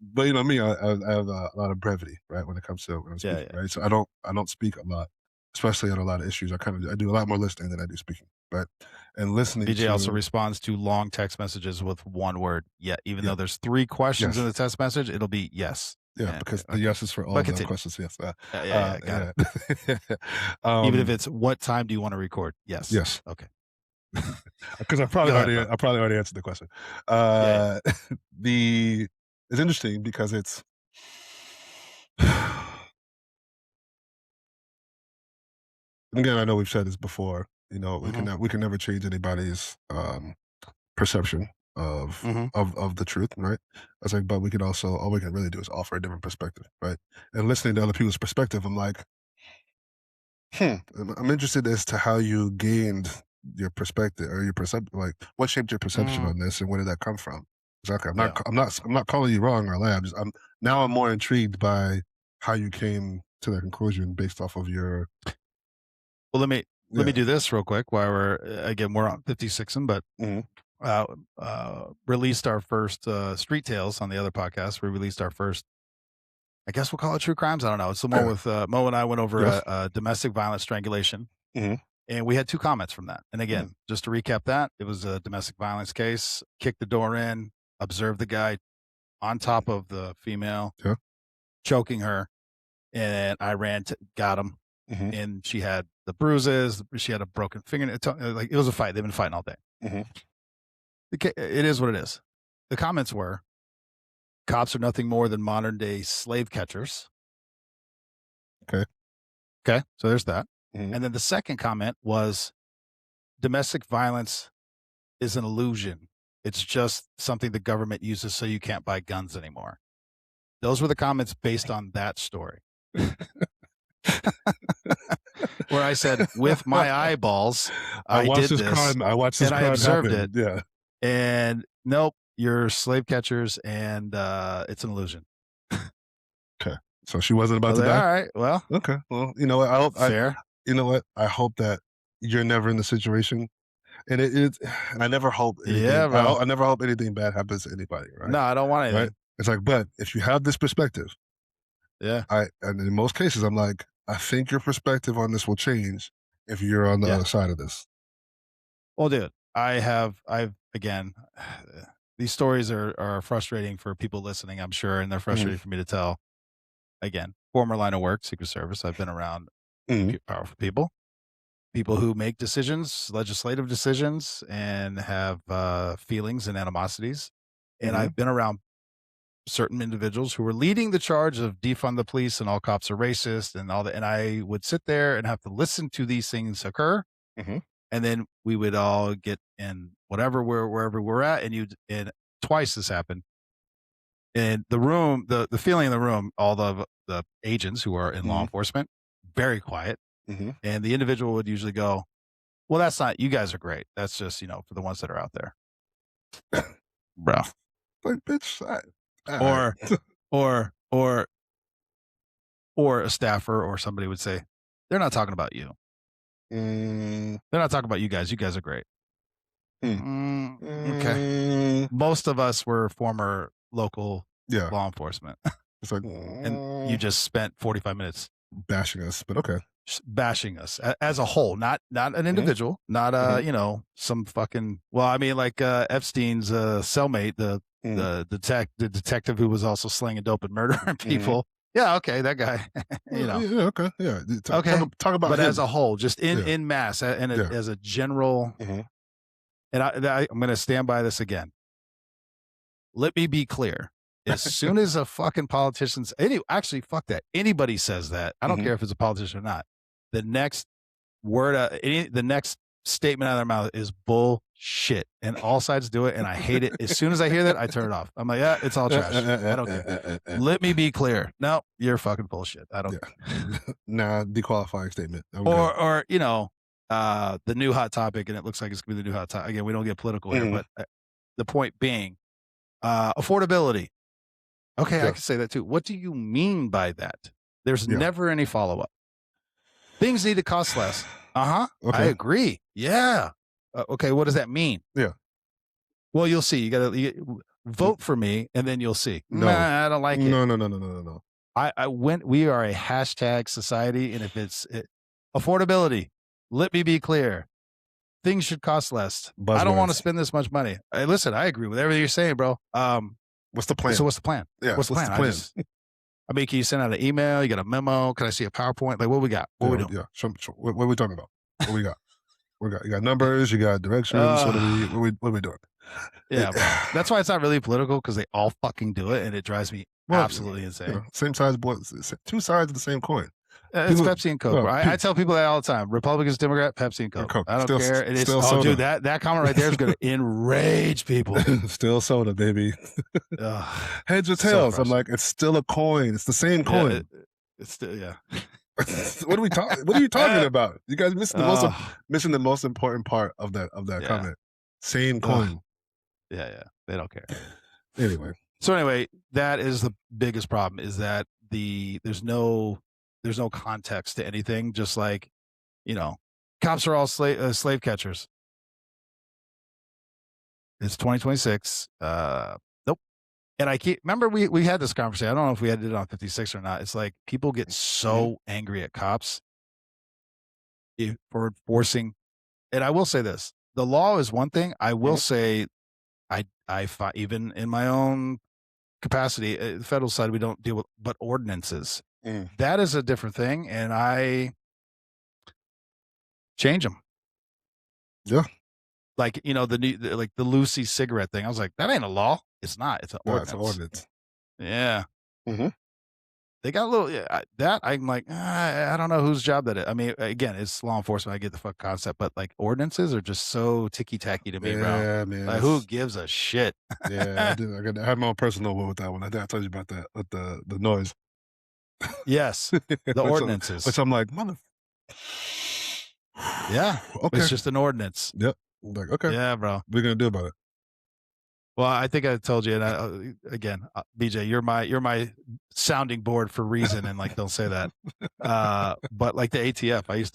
But you know me, I have a lot of brevity, right, when it comes to when I'm Yeah, speaking, yeah. right? So I don't speak a lot, especially on a lot of issues. I do a lot more listening than I do speaking, right? And listening BJ also to responds to long text messages with one word. Yeah, even yeah, though there's three questions in yes, the text message, it'll be yes. yeah, And because the okay, yes is for all but dumb continue. questions. Yes, Yeah, got it. yeah. Even if um, it's what time do you want to record? Yes. yes. Okay. because I Go ahead, bro. probably already answered the question. Yeah, Uh, it's interesting because it's again, I know we've said this before. You know, yeah. we can never change anybody's perception of the truth, right? I was like, but we can also all we can really do is offer a different perspective, right? And listening to other people's perspective, I'm like, I'm interested as to how you gained your perspective or your perception. Like, what shaped your perception Mm, on this, and where did that come from? Exactly. yeah. I'm not calling you wrong or labs. I'm more intrigued by how you came to that conclusion based off of your Well, let me yeah. do this real quick while we're again we're on 56ing, but Mm-hmm. uh, released our first Street Tales on the other podcast. We released our first, I guess we'll call it true crimes. I don't know. It's the one Yeah. with Mo and I went over Yes. a domestic violence strangulation, Mm-hmm. and we had 2 comments from that. And Mm-hmm. again, just to recap that, it was a domestic violence case. Kicked the door in, observed the guy on top of the female, Yeah. choking her, and I ran to got him, Mm-hmm. and she had the bruises. She had a broken finger. Like it was a fight. They've been fighting all day. Mm-hmm. It is what it is. The comments were, cops are nothing more than modern day slave catchers. Okay. Okay. So there's that. Mm-hmm. And then the second comment was, domestic violence is an illusion. It's just something the government uses so you can't buy guns anymore. Those were the comments based on that story. Where I said, with my eyeballs, I did this I watched this and I crime observed happen. it. Yeah. And nope, you're slave catchers and it's an illusion. Okay. So she wasn't I about was to like, die. all right, well, Okay. Well, you know what? fair. you know what? I hope that you're never in the situation. And and I never hope anything. Yeah, bro. I never hope anything bad happens to anybody. Right. No, I don't want Right. anything. It's like, but if you have this perspective, Yeah. and in most cases, I'm like, I think your perspective on this will change if you're on the Yeah. other side of this. Well, dude, I've again, these stories are frustrating for people listening, I'm sure, and they're Mm-hmm. frustrating for me to tell. Again, former line of work, Secret Service. I've been around Mm-hmm. powerful people who make decisions, legislative decisions, and have feelings and animosities. And Mm-hmm. I've been around certain individuals who were leading the charge of defund the police and all cops are racist and all that. And I would sit there and have to listen to these things occur. Mm-hmm. And then we would all get in wherever we're at. And twice this happened. And the room, the feeling in the room, all the agents who are in law Mm-hmm. enforcement, very quiet. Mm-hmm. And the individual would usually go, well, that's not, you guys are great. That's just, for the ones that are out there. Bro. Like, bitch. Or, or, or, or a staffer or somebody would say, they're not talking about you. Mm, They're not talking about you guys. You guys are great. mm, Okay. Most of us were former local yeah. law enforcement. It's like, And you just spent 45 minutes bashing us, but okay. bashing us as a whole, not an individual, not some fucking, well, I mean, like Epstein's cellmate, the detective who was also slinging dope and murdering people. Yeah, okay, that guy. Yeah, okay, yeah. Okay, Talk about but him. as a whole, just in mass, and as a general. And I'm going to stand by this again. Let me be clear. As soon as a fucking politician's actually, fuck that. Anybody says that, I don't care if it's a politician or not. The next word, the next statement out of their mouth is bullshit, and all sides do it, and I hate it. As soon as I hear that, I turn it off. I'm like, yeah, it's all trash. I don't care. Let me be clear. No, you're fucking bullshit. I don't. Nah, dequalifying statement. Or the new hot topic, and it looks like it's gonna be the new hot topic. Again, we don't get political here, but the point being, affordability. Okay, I can say that too. What do you mean by that? There's never any follow up. Things need to cost less. Okay. I agree. Yeah. Okay, what does that mean? Yeah. Well, you'll see. You gotta vote for me, and then you'll see. No, nah, I don't like it. No. We are a hashtag society, and if it's affordability, let me be clear. Things should cost less. I don't want to spend this much money. Listen, I agree with everything you're saying, bro. What's the plan? So what's the plan? Yeah, what's the plan? I mean, can you send out an email? You got a memo? Can I see a PowerPoint? Like, what we got? What we doing? Yeah. What are we talking about? What we got? You got numbers, you got directions. What are we doing? Yeah, bro. That's why it's not really political, because they all fucking do it, and it drives me well, absolutely insane. same size, two sides of the same coin. It's Pepsi and Coke, bro. I tell people that all the time. Republicans, Democrat, Pepsi and Coke. I don't care. And it's dude, that comment right there is going to enrage people. Still soda, baby. Heads or tails? I'm like, it's still a coin. It's the same coin. It's still What are we talking? What are you talking about? You guys missing the most important part of that comment. Same coin. Yeah, they don't care. Anyway, that is the biggest problem, is that there's no context to anything. Just like, cops are all slave catchers. It's 2026. Nope. And I remember we had this conversation. I don't know if we had it on 56 or not. It's like people get so angry at cops for enforcing. And I will say this: the law is one thing. I will say, I even in my own capacity, the federal side, we don't deal with, but ordinances. That is a different thing, and I change them. Yeah. Like, the Lucy cigarette thing. I was like, that ain't a law. It's not. It's an ordinance. It's an ordinance. Yeah. They got a little that I'm like, I don't know whose job that is. I mean, again, it's law enforcement. I get the fuck concept, but like ordinances are just so ticky tacky to me, bro. Yeah, man. Like, who gives a shit? Yeah, I had my own personal one with that one. I think I told you about that with the noise. Yes, the ordinances. Which I'm like, mother. Yeah, okay. It's just an ordinance. Yep. I'm like, okay. Yeah, bro. What are you gonna do about it? Well, I think I told you, and again, BJ, you're my sounding board for reason, and like, don't say that. But like the ATF, I used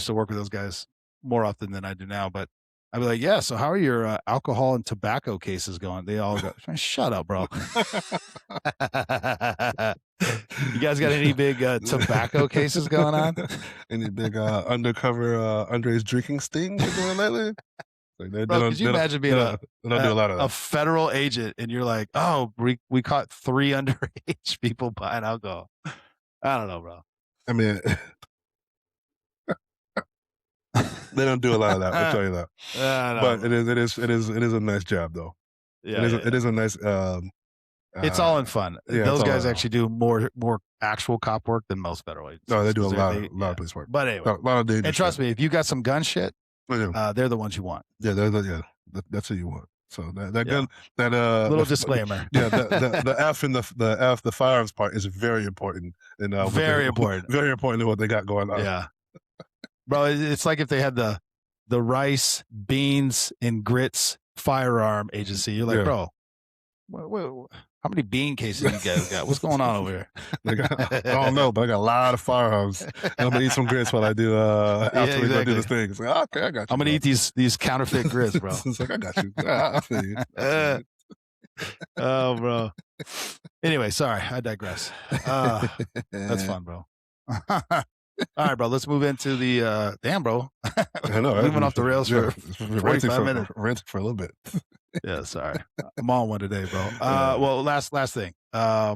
to work with those guys more often than I do now. But I'd be like, yeah. So how are your alcohol and tobacco cases going? They all go, shut up, bro. You guys got any big tobacco cases going on? Any big undercover underage drinking stings going lately? Like bro, could you imagine being a federal agent and you're like, oh, we caught 3 underage people buying alcohol? I don't know, bro. I mean, they don't do a lot of that. I'll tell you that. But it is a nice job, though. Yeah, it is a nice. It's all in fun. Yeah, those guys actually do more actual cop work than most federal agents. No, they do a lot of police work. But anyway, a lot of and trust me, if you got some gun shit, they're the ones you want. Yeah, that's who you want. So that gun, that little disclaimer. Yeah, the F in the firearms part is very important. And very important in what they got going on. Yeah, bro, it's like if they had the rice, beans, and grits firearm agency. You're like, bro, how many bean cases you guys got? What's going on over here? I don't know, but I got a lot of firearms. I'm gonna eat some grits while I do after we do this thing. It's like, okay, I got you. I'm gonna eat these counterfeit grits, bro. It's like, I got you. I feel you. Oh, bro. Anyway, sorry, I digress. That's fun, bro. All right, bro. Let's move into the damn, bro. I know. We went off the rails for 45 minutes. Ranting for a little bit. Yeah, sorry. I'm on one today, bro. Well, last thing. I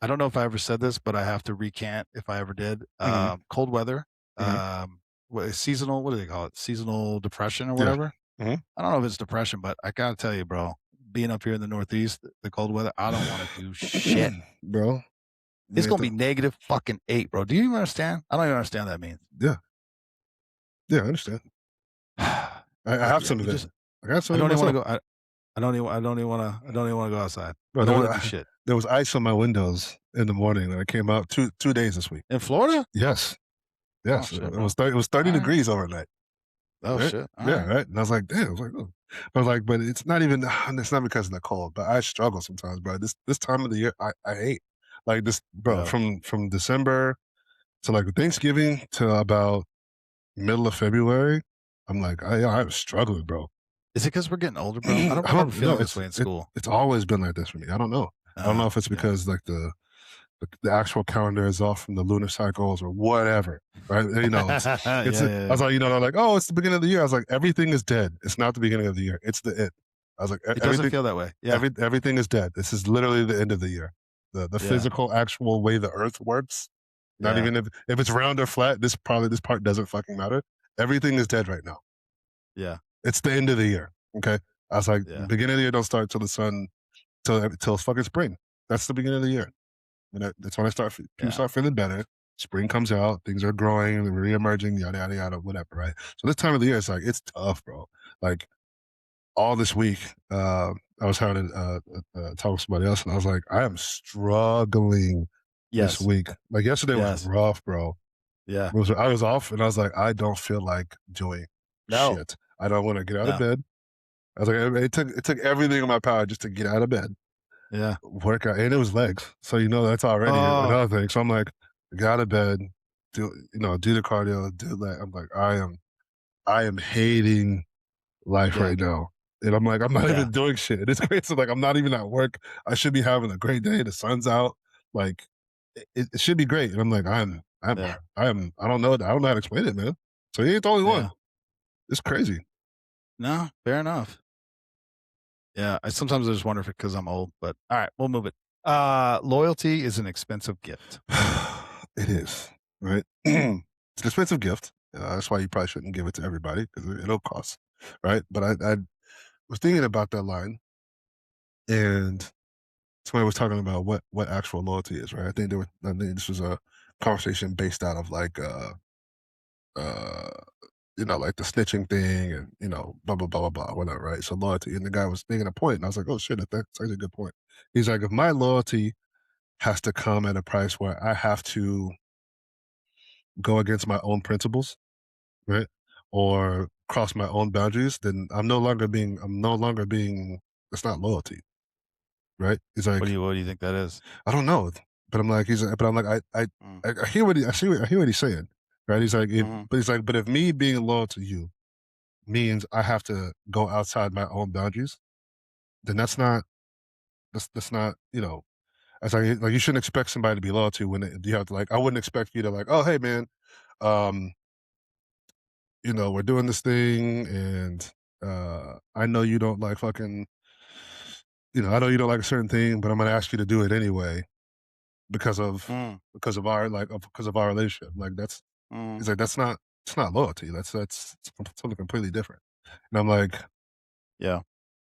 don't know if I ever said this, but I have to recant if I ever did. Cold weather, seasonal. What do they call it? Seasonal depression or whatever. I don't know if it's depression, but I gotta tell you, bro. Being up here in the Northeast, the cold weather, I don't want to do shit, bro. It's gonna be negative fucking 8, bro. Do you even understand? I don't even understand what that means. Yeah, I understand. I have some of it. I don't even want to go. I don't even want to go outside. Bro, I don't want to do shit. There was ice on my windows in the morning, and I came out two days this week in Florida. Yes. Oh, shit, it was 30 degrees overnight. Oh right? shit! Right. And I was like, damn. I was like, oh. But it's not even. It's not because of the cold. But I struggle sometimes, bro. This time of the year, I hate like this, bro. From December to like Thanksgiving to about middle of February, I'm like, I'm struggling, bro. Is it because we're getting older, bro? I don't remember feeling this way in school. It's always been like this for me. I don't know. I don't know if it's because like the actual calendar is off from the lunar cycles or whatever, right? I was like, like, oh, it's the beginning of the year. I was like, everything is dead. It's not the beginning of the year. It's the end. I was like, it doesn't feel that way. Yeah, everything is dead. This is literally the end of the year. The physical, actual way the Earth works. Not even if it's round or flat. This part doesn't fucking matter. everything is dead right now. Yeah. It's the end of the year. Okay. I was like, Yeah. beginning of the year don't start till the sun till fucking spring. That's the beginning of the year. And that's when people Yeah. start feeling better. Spring comes out, things are growing, they're re-emerging, yada yada yada, whatever, right? So this time of the year, it's like it's tough, bro. Like all this week, I was having a talk with somebody else, and I was like, I am struggling this Yes. week. Like yesterday was Yes. rough, bro. Yeah. I was off, and I was like, I don't feel like doing No. shit. I don't want to get out of No. bed. I was like, it took everything in my power just to get out of bed, Yeah. work out, and it was legs. So that's already Oh, another thing. So I'm like, get out of bed, do the cardio, do that. I'm like, I am hating life yeah. right now. And I'm like, I'm not Yeah. even doing shit. It's crazy. Like, I'm not even at work. I should be having a great day. The sun's out. Like, it should be great. And I'm like, Yeah. I don't know. I don't know how to explain it, man. So he ain't the only one. Yeah. It's crazy. No, fair enough. Yeah. Sometimes I just wonder if it's because I'm old, but all right, we'll move it. Loyalty is an expensive gift. It is, right? It's an expensive gift. That's why you probably shouldn't give it to everybody because it'll cost, right? But I was thinking about that line, and somebody was talking about what actual loyalty is, right? I think this was a conversation based out of like uh like the snitching thing and blah blah blah blah blah whatever, right? So loyalty, and the guy was making a point, and I was like, oh shit, that's actually a good point. He's like, if my loyalty has to come at a price where I have to go against my own principles, right, or cross my own boundaries, then I'm no longer being. It's not loyalty, right? He's like, What do you think that is? I don't know, but I'm like, Mm. I hear I hear what he's saying, right? He's like, Mhm. but if me being loyal to you means I have to go outside my own boundaries, then that's not It's like you shouldn't expect somebody to be loyal to when you have to I wouldn't expect you to oh hey man, um we're doing this thing, and I know you don't like fucking I know you don't like a certain thing, but I'm gonna ask you to do it anyway Mm. because of our relationship. Like that's Mm. It's like it's not loyalty. That's something completely different. And Yeah.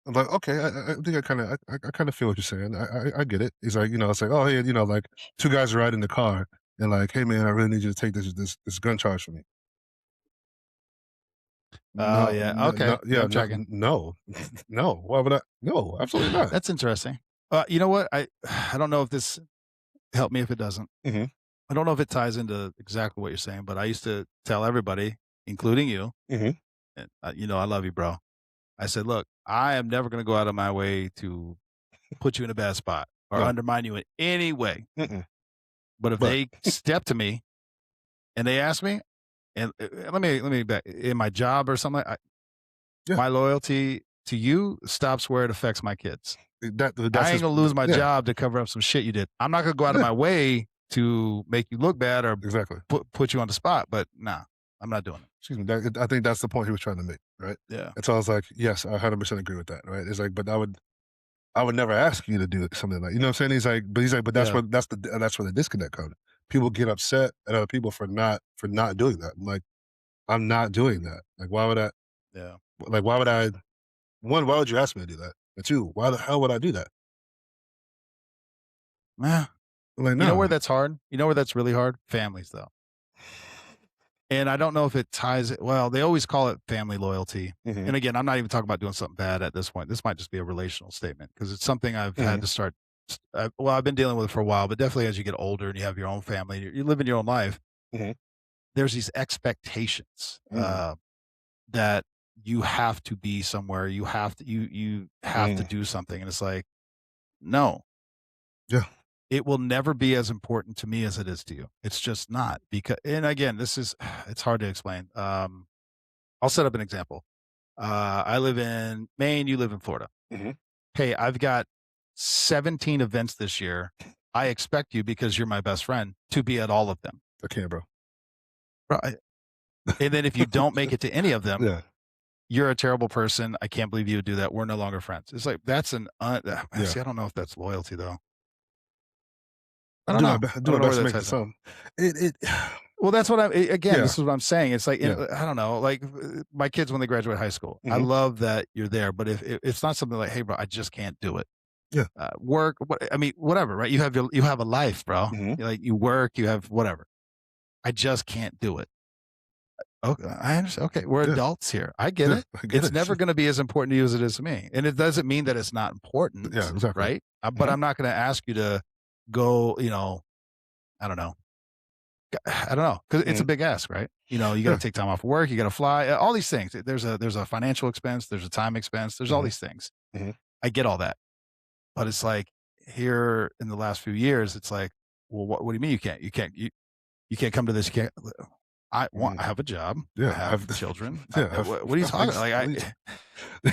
I'm like, okay, I think I kind of feel what you're saying. I get it. He's like, it's like, oh hey, like two guys are riding in the car and like, hey man, I really need you to take this gun charge from me. Oh, No, yeah. no, Okay. no, Yeah, yeah, I'm tracking. no, no. Why would I? No, absolutely not. That's interesting. You know what? I don't know if this help me if it doesn't. Hmm. I don't know if it ties into exactly what you're saying, but I used to tell everybody, including you, Hmm. and, I love you, bro. I said, "Look, I am never gonna go out of my way to put you in a bad spot or No. undermine you in any way. Mm-mm. But if But they step to me and they ask me, and let me back in my job or something, yeah, my loyalty to you stops where it affects my kids. that's I ain't his. gonna lose my Yeah, job to cover up some shit you did. I'm not gonna go out of yeah, my way to make you look bad or exactly. put you on the spot. But nah, I'm not doing it. Excuse me. I think that's the point he was trying to make, right? Yeah, And so I was like, yes, I 100% agree with that, right? It's like, but I would never ask you to do something like, what I'm saying? He's like, but yeah, that's where the disconnect comes. People get upset at other people for not doing that. I'm like, I'm not doing that. Like, why would I? yeah. Like, why would I? One, why would you ask me to do that? And two, why the hell would I do that? Yeah. I'm like, You know where no. that's hard? You know where that's really hard? Families, though. And I don't know if it ties it. Well, they always call it family loyalty. Hmm. And again, I'm not even talking about doing something bad at this point. This might just be a relational statement because it's something I've Hmm. had to start. Well, I've been dealing with it for a while, but definitely as you get older and you have your own family, you live in your own life. Hmm. There's these expectations Hmm. that you have to be somewhere. You have to Hmm. do something, and it's like, no, Yeah. it will never be as important to me as it is to you. It's just not because. And again, this is it's hard to explain. I'll set up an example. I live in Maine. You live in Florida. Hmm. Hey, I've got 17 events this year. I expect you because you're my best friend to be at all of them. I can't, bro. Right. And then if you don't make it to any of them, Yeah. you're a terrible person. I can't believe you would do that. We're no longer friends. It's like that's Yeah. see. I don't know if that's loyalty though. I I don't do know. I I do my don't know where best to that make it ties in. some. It Well, that's what again, Yeah, this is what I'm saying. It's like, yeah, I don't know, like my kids when they graduate high school, I hmm love that you're there. But if it's not something like, hey, bro, I just can't do it. yeah, Work, I mean, whatever, right? You have a life, bro. hmm Like you work, you have whatever. I just can't do it. Okay, I understand. Okay, we're yeah, adults here. I get yeah. it. I get It's it. never going to be as important to you as it is to me, and it doesn't mean that it's not Yeah, important, exactly. right? But hmm I'm not going to ask you to go. I don't know. I don't know because it's hmm a big ask, right? You got to Yeah, take time off work. You got to fly. All these things. There's a financial expense. There's a time expense. There's all hmm these things. hmm I get all that, but it's like here in the last few years, it's like, well, what do you mean you can't? You can't come to this. You can't. hmm I have a job. I Yeah, have children. yeah, What are you talking? Like please.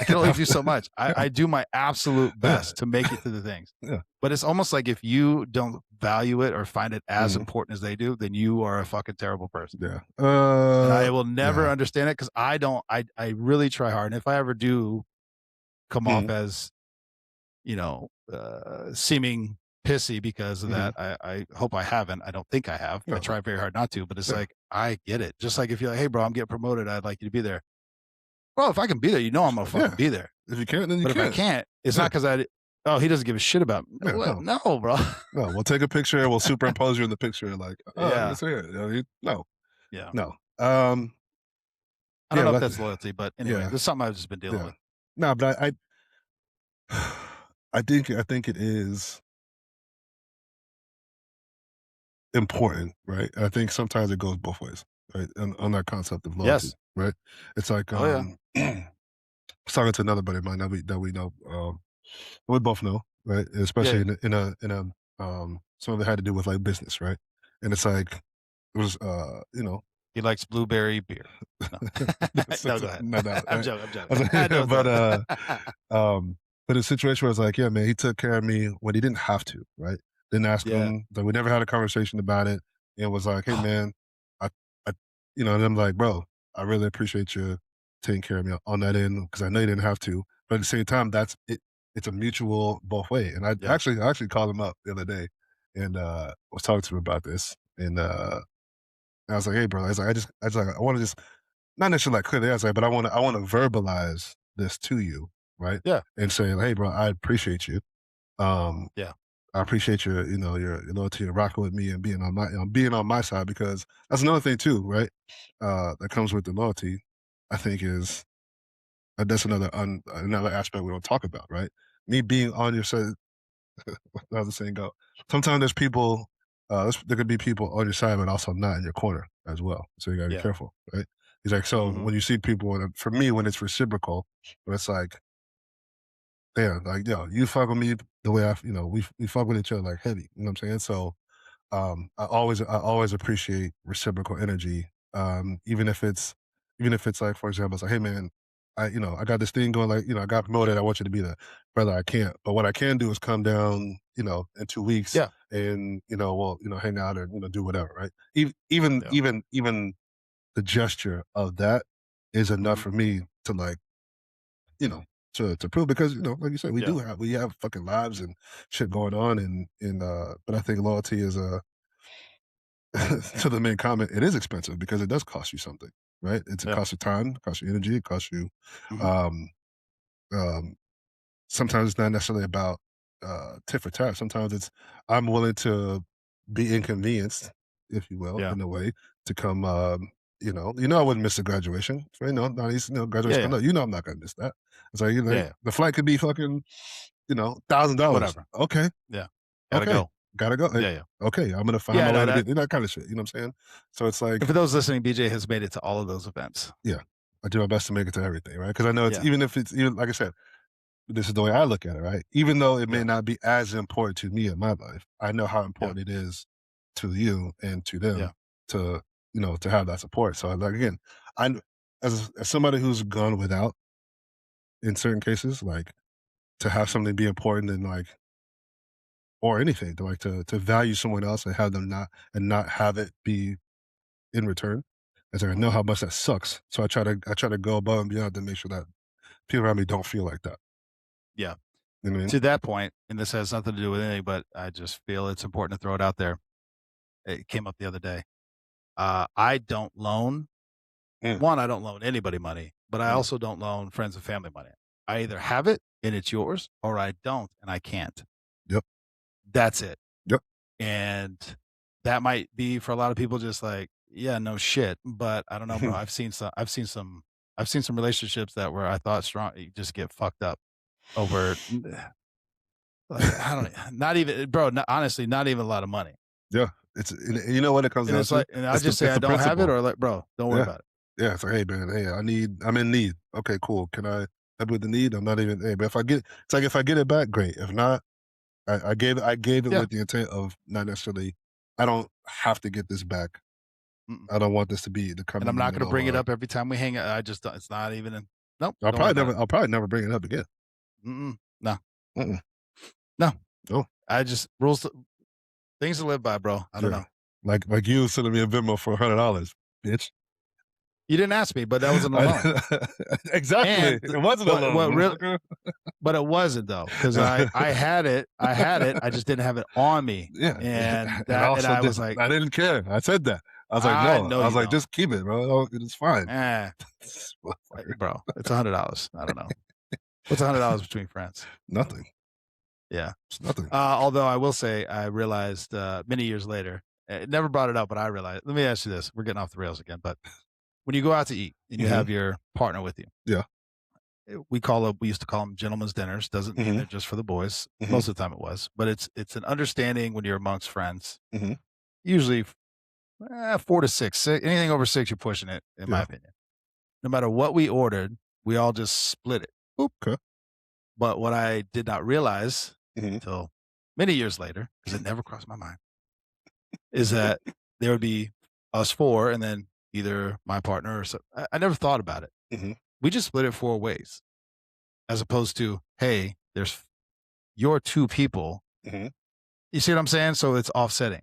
I can only I've, do so much. yeah, I do my absolute yeah, best to make it to the things. yeah. But it's almost like if you don't value it or find it as hmm important as they do, then you are a fucking terrible person. Yeah. And I will never Yeah. understand it because I don't. I really try hard. And if I ever do come off Mhm, as seeming pissy because of mhm. that, I hope I haven't. I don't think I have. I No, try very hard not to. But it's yeah, like I get it. Just like if you're like, hey, bro, I'm getting promoted. I'd like you to be there. Well, if I can be there, I'm gonna fucking yeah. be there. If you can't, then you But if I can't. can't, it's not Yeah, because oh, he doesn't give a shit about me. yeah, What? no, No, bro. no. We'll take a picture and we'll superimpose you in the picture, like, oh, Yeah. it's here. You know, no, Yeah. no. I don't Yeah, know if but that's loyalty, but anyway, yeah, this is something I've just been dealing yeah. with. No, but I think it is important, right? I think sometimes it goes both ways, right? On that concept of loyalty, Yes. right? It's like Oh yeah. I was talking to another buddy of mine that we know, we both know, right? Yeah, Especially yeah. in a some of it had to do with like business, right? And it's like it was He likes blueberry beer. No. No, go ahead. no doubt, I'm right? joking, I'm I joking. was I know like, it's not. um but a situation where it's like, yeah, man, he took care of me when he didn't have to, right? Didn't ask Yeah. him, that we never had a conversation about it. And was like, hey man, I I and I'm like, bro, I really appreciate you taking care of me on that end because I know you didn't have to. But at the same time, that's it it's a mutual both way. And Yeah. I actually called him up the other day and was talking to him about this. And I was like, hey bro, I want to just not necessarily like clear the answer, but I want to verbalize this to you, right? Yeah. And say, hey, bro, I appreciate you. Um, Yeah. I appreciate your loyalty and rocking with me and being on my side because that's another thing too, right? That comes with the loyalty. I think is that's another aspect we don't talk about, right? Me being on your side, how's the saying go? Sometimes there's people, there could be people on your side, but also not in your corner as well. So you gotta be Yeah. careful, right? He's like, so Mhm. when you see people, for me, when it's reciprocal, when it's like, yeah, like, yo, you fuck with me the way we fuck with each other like heavy. You know what I'm saying? So I always appreciate reciprocal energy. Even if it's like, for example, it's like, hey man, I got this thing going, like, I got promoted, I want you to be there. Brother, I can't. But what I can do is come down, in 2 weeks Yeah. and, hang out and, do whatever, right? Yeah. Even the gesture of that is enough Mhm. for me to like, you know, to prove because, like you said, Yeah. we have fucking lives and shit going on and but I think loyalty is a to the main comment, it is expensive because it does cost you something, right? It Yeah. costs you time, it costs you energy, it costs you. Mhm. Um, um, Sometimes it's not necessarily about tit for tat. Sometimes it's I'm willing to be inconvenienced, if you will, Yeah. in a way to come. I wouldn't miss a graduation. Not least, Yeah, graduation. yeah. No, I'm not gonna miss that. It's like Yeah, yeah. the flight could be fucking $1,000. Whatever. Okay, Yeah. Gotta okay, go. gotta go. Yeah, yeah. Okay, I'm gonna find Yeah, my way no, to be that that kind of shit. You know what I'm saying? So it's and like for those listening, BJ has made it to all of those events. yeah, I do my best to make it to everything, right? Because I know it's Yeah. even if it's even like I said, this is the way I look at it, right? Even though it may Yeah. not be as important to me in my life, I know how Yeah. important it is to you and to Yeah. them to to have that support. So like again, I as somebody who's gone without in certain cases, like to have Mhm. something be important and like or anything to like to value someone else and have them not have it be in return. As I know Mhm. how much that sucks. So I try to go above and beyond to make sure that people around me don't feel like that. Yeah. You know what I mean? To that point, and this has nothing to do with anything, but I just feel it's important to throw it out there. It came up the other day. I don't loan. Mm, One, I don't loan anybody money, but I mm. also don't loan friends and family money. I either have it and it's yours, or I don't and I can't. Yep, That's it. yep. And that might be for a lot of people just like, yeah, no shit. But I don't know, bro. I've seen some relationships that were I thought strong, you just get fucked up over like I don't not even bro, honestly, not even a lot of money. Yeah, it's you know what it comes And down it's to? like, and I just say It's I the don't have it, principle. or like, bro, don't worry Yeah, about it. yeah. It's like, hey man, hey, I'm in need. Okay, cool. Can I help with the need? I'm not even. Hey, but if I get, it's like if I get it back, great. If not, I gave it Yeah. with the intent of not necessarily. I don't have to get this back. Mm-mm. I don't want this to be the come And in I'm the not going to middle of bring it a. up every time we hang out. I just don't, it's not even, nope, don't worry about it. I'll probably never bring it up again. Mm-mm. No, Mm-mm. no. No. I just things to live by, bro. I don't Yeah. know. Like you sending me a Venmo for $100, bitch. You didn't ask me, but that wasn't a loan. Exactly. And It wasn't a what loan, really, motherfucker. but it wasn't though, because I had it, I just didn't have it on me, Yeah, and and that, and also I was like, I didn't care. I said that. I was like, I no. know I was you like, don't, just keep it, bro. It's fine. eh, Motherfucker. bro. It's $100. I don't know what's $100 between friends. Nothing. Yeah. It's nothing. Although I will say, I realized many years later, never brought it up, but I realized. Let me ask you this: we're getting off the rails again, but when you go out to eat and you Hmm. have your partner with you, Yeah. we used to call them gentlemen's dinners. Doesn't mean Hmm. they're just for the boys. Hmm. Most of the time it was, but it's an understanding when you're amongst friends. Hmm. Usually 4 to 6, anything over 6, you're pushing it, in my Yeah. opinion. No matter what we ordered, we all just split it. Okay. But what I did not realize Hmm. till many years later, because it never crossed my mind, is that there would be us 4 and then either my partner or I never thought about it. Hmm. We just split it 4 ways, as opposed to, "Hey, there's your 2 people." Hmm. You see what I'm saying? So it's offsetting.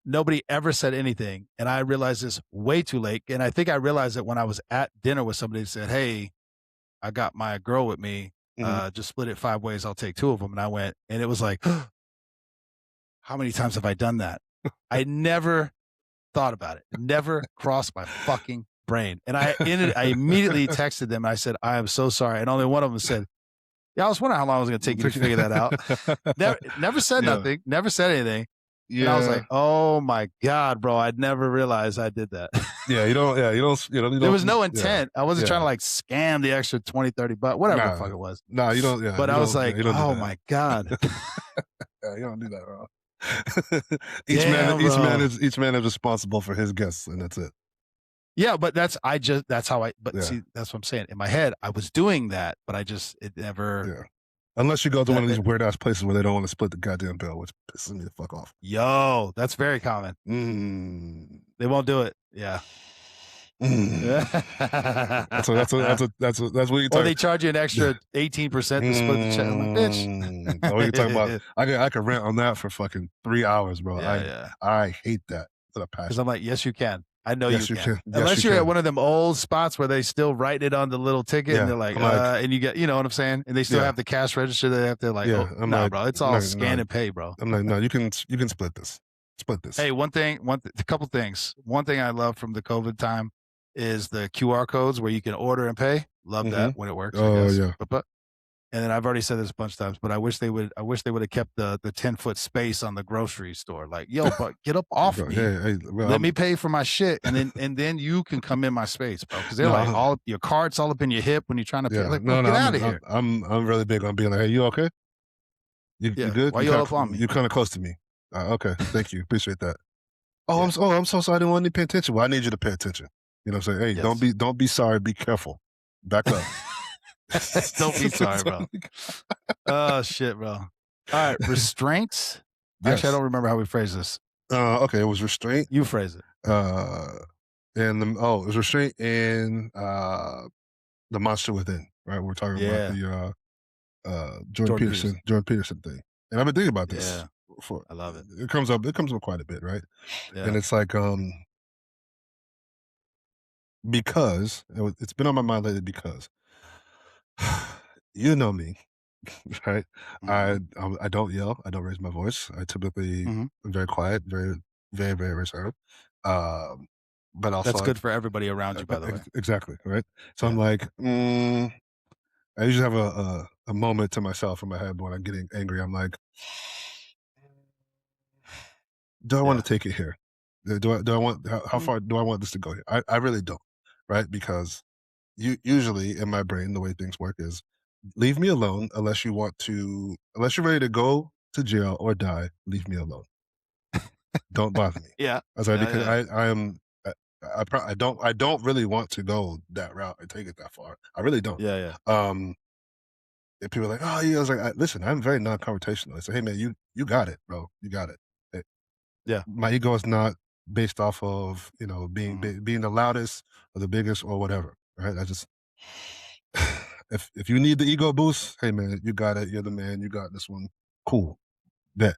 Nobody ever said anything, and I realized this way too late, and I think I realized it when I was at dinner with somebody that said, "Hey, I got my girl with me, Hmm. just split it 5 ways, I'll take 2 of them." And I went, and it was like, "How many times have I done that?" I never thought about it. It never crossed my fucking brain. And I immediately texted them. I said, "I am so sorry." And only one of them said, "Yeah, I was wondering how long it was going to take you to figure that out." Never said Yeah. nothing. Never said anything. And I was like, Yeah. "Oh my god, bro! I'd never realized I did that." Yeah. You don't. Yeah. You don't. You know. You There was don't. no Yeah. intent. I wasn't trying to Yeah. like scam the extra 20, 30 bucks, whatever the fuck Nah. it was. Nah. You don't. Yeah. But You I was don't. Yeah. like, You don't do "Oh that. my god, Yeah. You don't do that, bro. damn, bro." Each man is responsible for his guests, and that's it. Yeah, but that's how but Yeah. see, that's what I'm saying. In my head, I was doing that, but it never, Yeah. Unless you go to one that, of these weird ass places where they don't want to split the goddamn bill, which pisses me the fuck off. yo, that's very common. Mm. They won't do it. Yeah. Mm. That's what you Or talk. they charge you an extra 18% to split the check. I'm like, bitch. That's what you talking about. I could rant on that for fucking 3 hours, bro. Yeah, yeah. I hate that to the Because passion. I'm like, yes, you can. I know you Yes, you can. can. Yes, you Unless you're at can. one of them old spots where they still write it on the little ticket and Yeah, they're like, I'm like, and you get, you know what I'm saying? And they still yeah, have the cash register. They have to like, yeah. oh, I'm no, like, bro. It's all no, scan no. and pay, bro. I'm like, no. You can split this. Split this. Hey, a couple things. One thing I love from the COVID time is the QR codes where you can order and pay. Love Hmm. that when it works, I Oh guess. yeah. But and then I've already said this a bunch of times, but I wish they would have kept the 10-foot space on the grocery store. Like, yo, but get up off Bro, me. hey, well, Let me pay for my shit, and then you can come in my space, bro. Because they're no, like all your cart's all up in your hip when you're trying to pay. yeah, Like, bro, get out of here. I'm really big on being like, hey, you okay? You Yeah. good? Why you all up on me? You kind of close to me. Okay, thank you, appreciate that. Yeah. I'm so sorry. I didn't want you to pay attention. Well, I need you to pay attention. You know what I'm saying? Hey, Yes. don't be sorry. Be careful. Back up. Don't be sorry, bro. Oh shit, bro. All right, restraints. Actually, I Yes. don't remember how we phrase this. Okay. It was restraint. You phrase it. Uh, and it was restraint and the monster within. Right. We're talking about Yeah. the Jordan Peterson. Jordan Peterson thing. And I've been thinking about this Yeah. for I love it. it comes up quite a bit, right? And Yeah. it's like because it's been on my mind lately because you know me, right? Hmm. I don't yell, I don't raise my voice. I typically Hmm. am very quiet, very reserved. But also That's like, good for everybody around you, by but the way. exactly, right? So I'm Yeah. like, I usually have a moment to myself in my head when I'm getting angry. I'm like, do I want Yeah. to take it here? Do I want how Mm, far do I want this to go here? I really don't, right? Because usually in my brain, the way things work is leave me alone unless you're ready to go to jail or die. Leave me alone. Don't bother me. yeah. I was like, Yeah, because yeah. I am. I don't really want to go that route and take it that far. I really don't. Yeah, yeah. Um, and people are like, oh yeah. I was like, listen, I'm very non-confrontational. I say, hey man, you got it, bro. You got it. Eh, Yeah. My ego is not based off of Mhm. being the loudest or the biggest or whatever. Right? I just if you need the ego boost, hey man, you got it. You're the man. You got this one. Cool. Bet.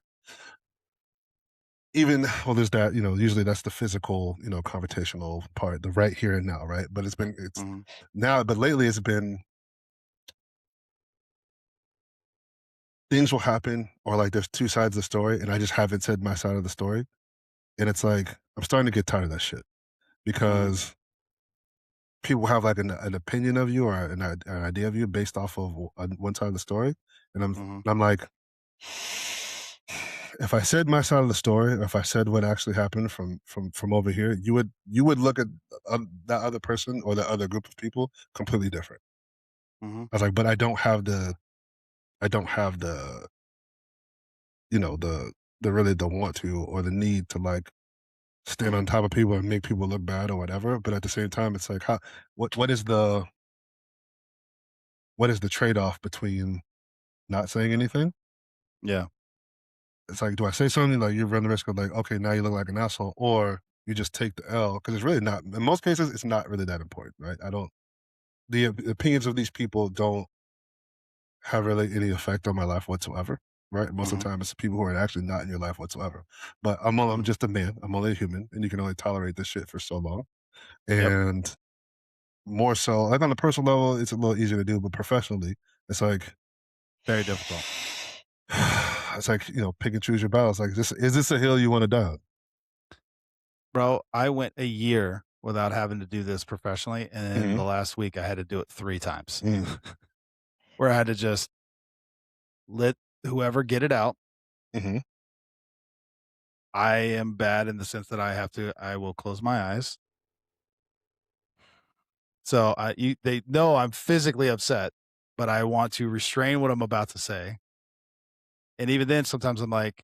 Even well, there's that. Usually that's the physical, confrontational part, the right here and now, right? But it's Mhm. now, but lately it's been things will happen, or like there's two sides of the story, and I just haven't said my side of the story, and it's like I'm starting to get tired of that shit Mhm. because people have like an opinion of you or an idea of you based off of one side of the story, and Mhm. I'm like, if I said my side of the story, or if I said what actually happened from over here, you would look at that other person or that other group of people completely different. Mhm. I was like, but I don't have the really the want to or the need to like stand on Mhm. top of people and make people look bad or whatever. But at the same time, it's like, how what is the trade off between not saying anything? Yeah. It's like, do I say something like you run the risk of like, okay, now you look like an asshole, or you just take the L because it's really not. In most cases, it's not really that important, right? I don't. The opinions of these people don't have really any effect on my life whatsoever, right? Most of the Mhm. time, it's the people who are actually not in your life whatsoever. But I'm Mhm. just a man. I'm only a human, and you can only tolerate this shit for so long. Yep. And more so, like on a personal level, it's a little easier to do, but professionally, it's like Very difficult. it's like pick and choose your battles. Like, is this a hill you want to die on? Bro, I went a year without having to do this professionally, and Mhm, the last week I had to do it 3 times, mm, where I had to just let whoever get it out. mhm, I am bad in the sense that I will close my eyes. So, they know I'm physically upset, but I want to restrain what I'm about to say, and even then, sometimes I'm like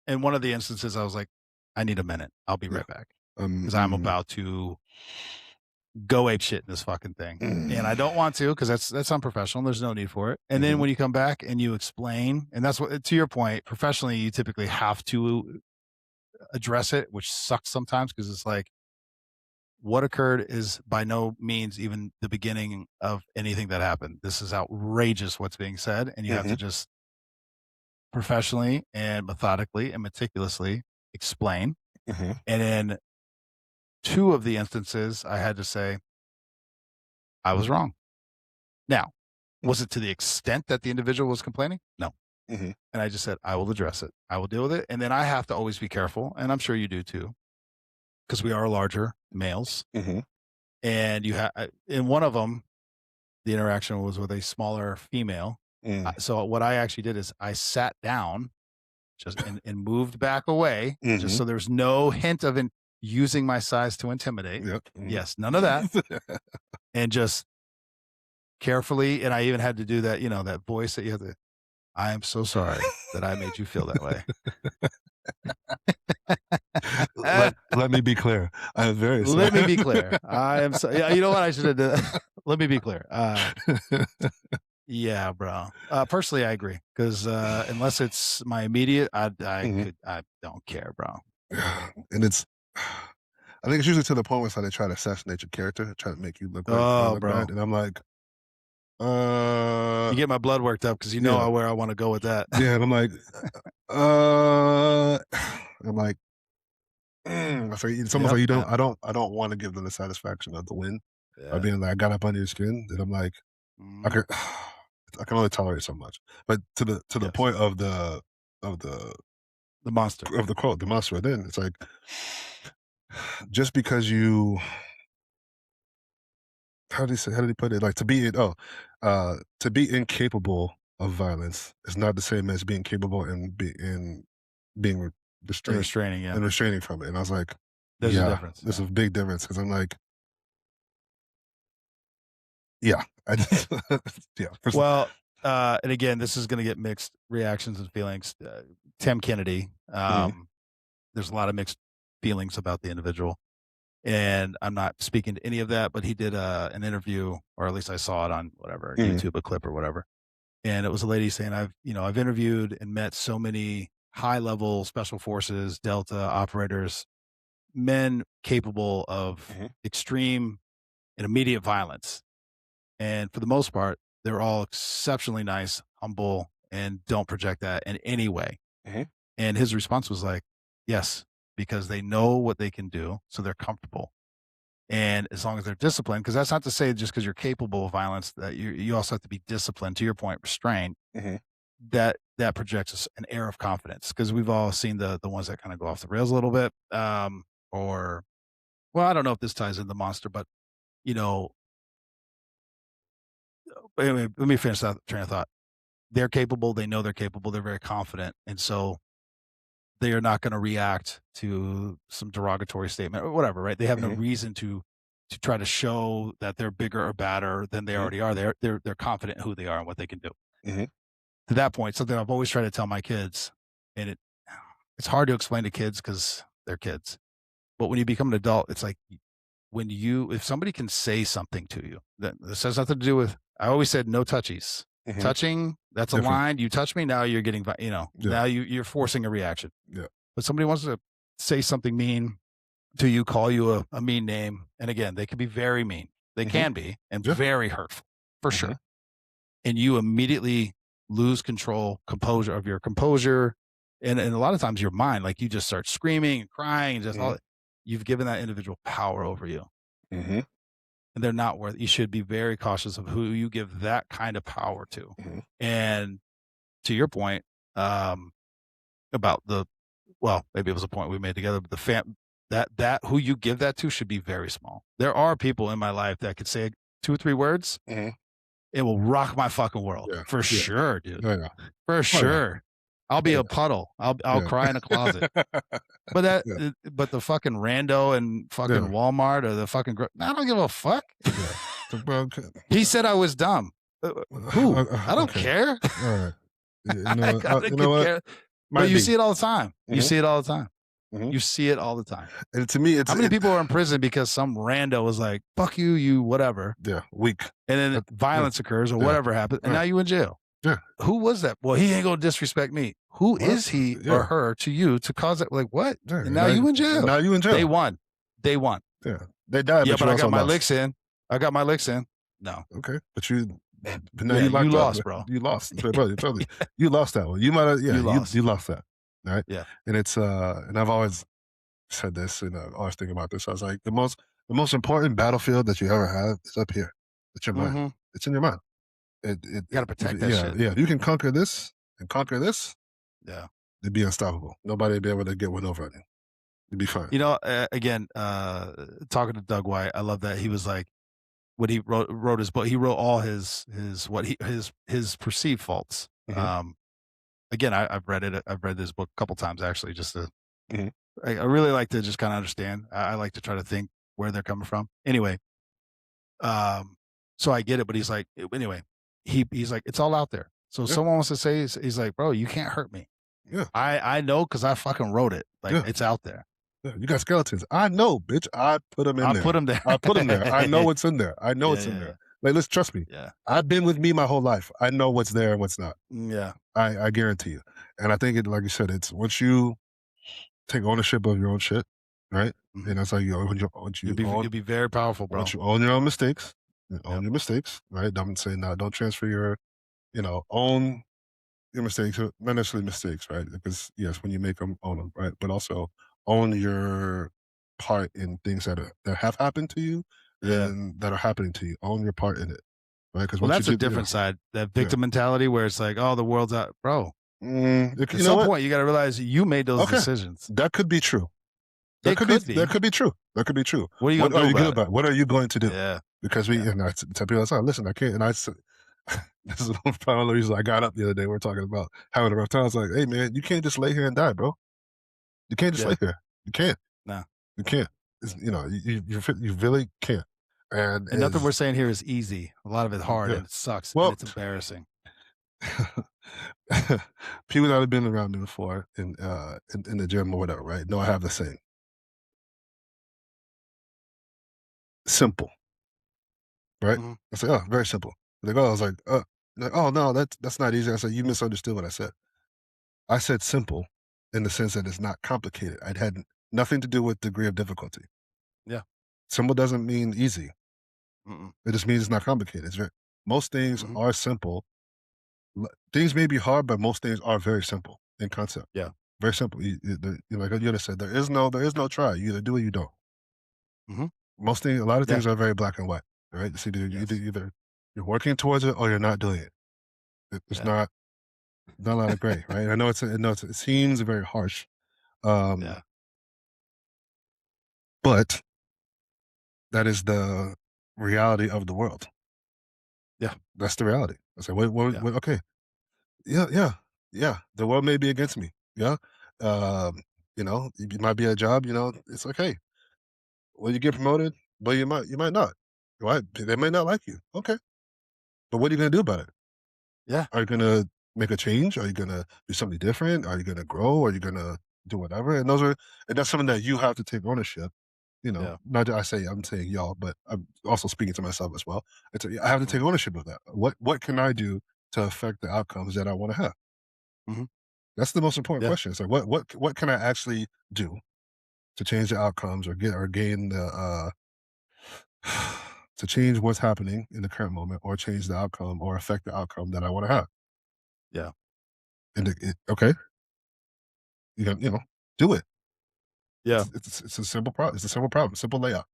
in one of the instances, I was like, "I need a minute. I'll be yeah, right back um, because 'cause I'm mm, about to go ape shit in this fucking thing." And I mm, don't want to because that's unprofessional, there's no need for it. And then mhm, when you come back and you explain and that's what to your point, professionally, you typically have to address it, which sucks sometimes because it's like, what occurred is by no means even the beginning of anything that happened. This is outrageous what's being said, and you have to mhm, just professionally and methodically and meticulously explain. mhm, And in 2 of the instances, I had to say, "I was wrong." Now, was it to the extent that the individual was complaining? No. mhm, And I just said, "I will address it. I will deal with it." And then I have to always be careful, and I'm sure you do too, because we are larger males. mhm, And in one of them, the interaction was with a smaller female. mm, So what I actually did is I sat down just and moved back away, just mhm, so there's no hint of using my size to intimidate. yep, mhm. Yes, none of that, and just carefully. And I even had to do that, that voice that you have to. I am so sorry that I made you feel that way. Let me be clear. I am very sorry. Let me be clear. I am so yeah, you know what? I should have done let me be clear. Yeah, bro. Personally, I agree because unless it's my immediate, Mhm. I don't care, bro. And it's I think it's usually to the point where it's like they try to assassinate your character, try to make you Oh, look bad, bro. and I'm like, You uh, get my blood worked up because you know yeah, where I want to go with that. yeah, and I'm like, uh, I'm like, it's almost Yep, like yep, I don't want to give them the satisfaction of the win by yeah. being like, I got up under your skin, and I'm like, I Mhm. could, I can only tolerate so much, but to the Yes. point of the The monster. of the quote, the monster within, it's like just because you, how did he put it? Like to be incapable of violence is not the same as being capable and being And restrained restraining, yeah. and restraining from it. And I was like, There's a yeah, difference. there's Yeah. a big difference because I'm like, yeah, I just, yeah, Well, and again, this is going to get mixed reactions and feelings. Tim Kennedy, mhm, there's a lot of mixed feelings about the individual. And I'm not speaking to any of that, but he did an interview, or at least I saw it on whatever, mhm, YouTube, a clip or whatever. And it was a lady saying, I've interviewed and met so many high level special forces, Delta operators, men capable of mhm, extreme and immediate violence. And for the most part, they're all exceptionally nice, humble, and don't project that in any way. mhm, And his response was like, yes, because they know what they can do. So they're comfortable. And as long as they're disciplined, because that's not to say just because you're capable of violence that you also have to be disciplined. To your point, restrained. mhm, That projects an air of confidence because we've all seen the ones that kind of go off the rails a little bit. Or well, I don't know if this ties in the monster, but you know, anyway, let me finish that train of thought. They're capable. They know they're capable. They're very confident, and so they are not going to react to some derogatory statement or whatever. Right? They have no mhm, reason to try to show that they're bigger or badder than they mhm, already are. They're confident in who they are and what they can do. mhm, To that point, something I've always tried to tell my kids, and it's hard to explain to kids because they're kids. But when you become an adult, it's like if somebody can say something to you that this has nothing to do with, I always said no touchies. mhm. Touching, that's a Different. line. You touch me, now you're getting, Yeah, now you're forcing a reaction. yeah. But somebody wants to say something mean to you, call you a mean name. And again, they can be very mean. They Mhm, can be, and yeah, very hurtful for mhm, sure. And you immediately lose composure of your composure. And a lot of times your mind, like you just start screaming and crying and just mhm, all, you've given that individual power over you, mhm, and they're not worth, you should be very cautious of who you give that kind of power to. mhm, And to your point, um, about well, maybe it was a point we made together, but that who you give that to should be very small. There are people in my life that could say 2 or 3 words, mhm. it will rock my fucking world. Yeah, For yeah. sure, dude. Oh, yeah. For Oh, yeah. sure. I'll be Oh, a puddle. I'll yeah. cry in a closet. Yeah. But Yeah, but the fucking rando in fucking yeah, Walmart or the fucking I don't give a fuck. yeah. So, bro, okay. He said I was dumb. Who? I don't Okay. care. Alright. You I know, kinda you know could what? care. But Might you be. see it all the time. You Mhm, see it all the time. mhm. You see it all the time. And to me, How many people are in prison because some rando was like, "Fuck you, you whatever," yeah, weak. and then Yeah, violence occurs or yeah, whatever happened, and right. now you in jail. Yeah. Who was that? Well, he ain't gonna disrespect me. Who What? is he or Yeah, her to you to cause it? Like what? yeah, And now you in and jail. now you in They jail. won. They won. Yeah. They died, Yeah, but but you I also got my lost. licks in. I got my licks in. No. Okay, but now Yeah, you you locked up. lost, bro. You lost. So, bro, totally. You lost that one. You might have, yeah, You lost. you lost that. Right? Yeah. And it's and I've always said this and I always think about this. I was like, the most important battlefield that you ever have is up here. It's your mind. Mhm. It's in your mind. You gotta protect that Yeah, shit. yeah. If you can conquer this and conquer this, Yeah. it'd be unstoppable. Nobody would be able to get one over on you. You'd be fine. Again, talking to Doug White, I love that he was like, when he wrote his book, he wrote all his what he his perceived faults. Hmm. Again, I've read it. I've read this book a couple times actually, just to Hmm. I really like to just kind of understand. I like to try to think where they're coming from. Anyway, um, so I get it, but he's like, anyway, he's like, it's all out there. So if Yeah, someone wants to say, he's like, bro, you can't hurt me. yeah, I know because I fucking wrote it. Like yeah, it's out there. yeah. You got skeletons. I know, bitch. I put them in I there. put him there. I put them there. I know what's in there. I know Yeah, it's in yeah, there. Like, let's trust me. yeah, I've been with me my whole life. I know what's there and what's not. yeah, I guarantee you. And I think it, like you said, it's once you take ownership of your own shit, right? mhm. And that's like once you own, You'll be very powerful, bro. once you own your own mistakes, you own Yep. your mistakes, right? Don't say no. Don't transfer your, own your mistakes, not necessarily mistakes, right? Because yes, when you make them, own them, right? But also own your part in things that have happened to you Yeah. and that are happening to you. Own your part in it, right? Because Well, once you that's a do, yeah, different side. That yeah. victim mentality where it's like, oh, the world's out, bro. You At know some what? point, you got to realize you made those Okay, decisions. that could be true. It could that be. could be true. That could be true. What are you What gonna are do you good about it? about? What are you going to do? Yeah, Because we yeah, and I tell people all the time, listen, I can't. And I said, this is one of the reasons I got up the other day. We are talking about having a rough time. I was like, hey man, you can't just lay here and die, bro. You can't just yeah. lay here. You can't. No, You can't. You really can't. And and nothing as we're saying here is easy. A lot of it hard, yeah, and it sucks, and well, it's embarrassing. people that have been around me before in the gym or whatever, right? No, I have the same simple, right? Mhm. I say, oh, very simple. They go, I was like, oh no, that's not easy. I said, you misunderstood what I said. I said simple in the sense that it's not complicated. It had nothing to do with degree of difficulty. Yeah. Simple doesn't mean easy. Mm-mm. It just means it's not complicated. Most things Mhm. are simple. Things may be hard, but most things are very simple in concept. Yeah. Very simple. Like you just said, there is no try. You either do or you don't. Mhm. A lot of Yeah. things are very black and white, right? It's Yes. either you're working towards it or you're not doing it. It's Yeah. not a lot of gray, right? It seems very harsh, um, Yeah. but that is the reality of the world. Yeah. That's the reality. I say, Yeah. okay, yeah. The world may be against me. Yeah, um, it might be a job. It's okay. Will you get promoted? But you might not. Right? They may not like you. Okay, but what are you going to do about it? Yeah. Are you going to make a change? Are you going to do something different? Are you going to grow? Are you going to do whatever? And that's something that you have to take ownership. Yeah. Not that I'm saying y'all, but I'm also speaking to myself as well. I have to Mhm. take ownership of that. What can I do to affect the outcomes that I want to have? Mhm. That's the most important Yeah. question. It's like what can I actually do to change the outcomes or gain the to change what's happening in the current moment or change the outcome or affect the outcome that I want to have. Yeah. And okay, do it. Yeah. It's a simple problem. It's a simple problem. Simple layout.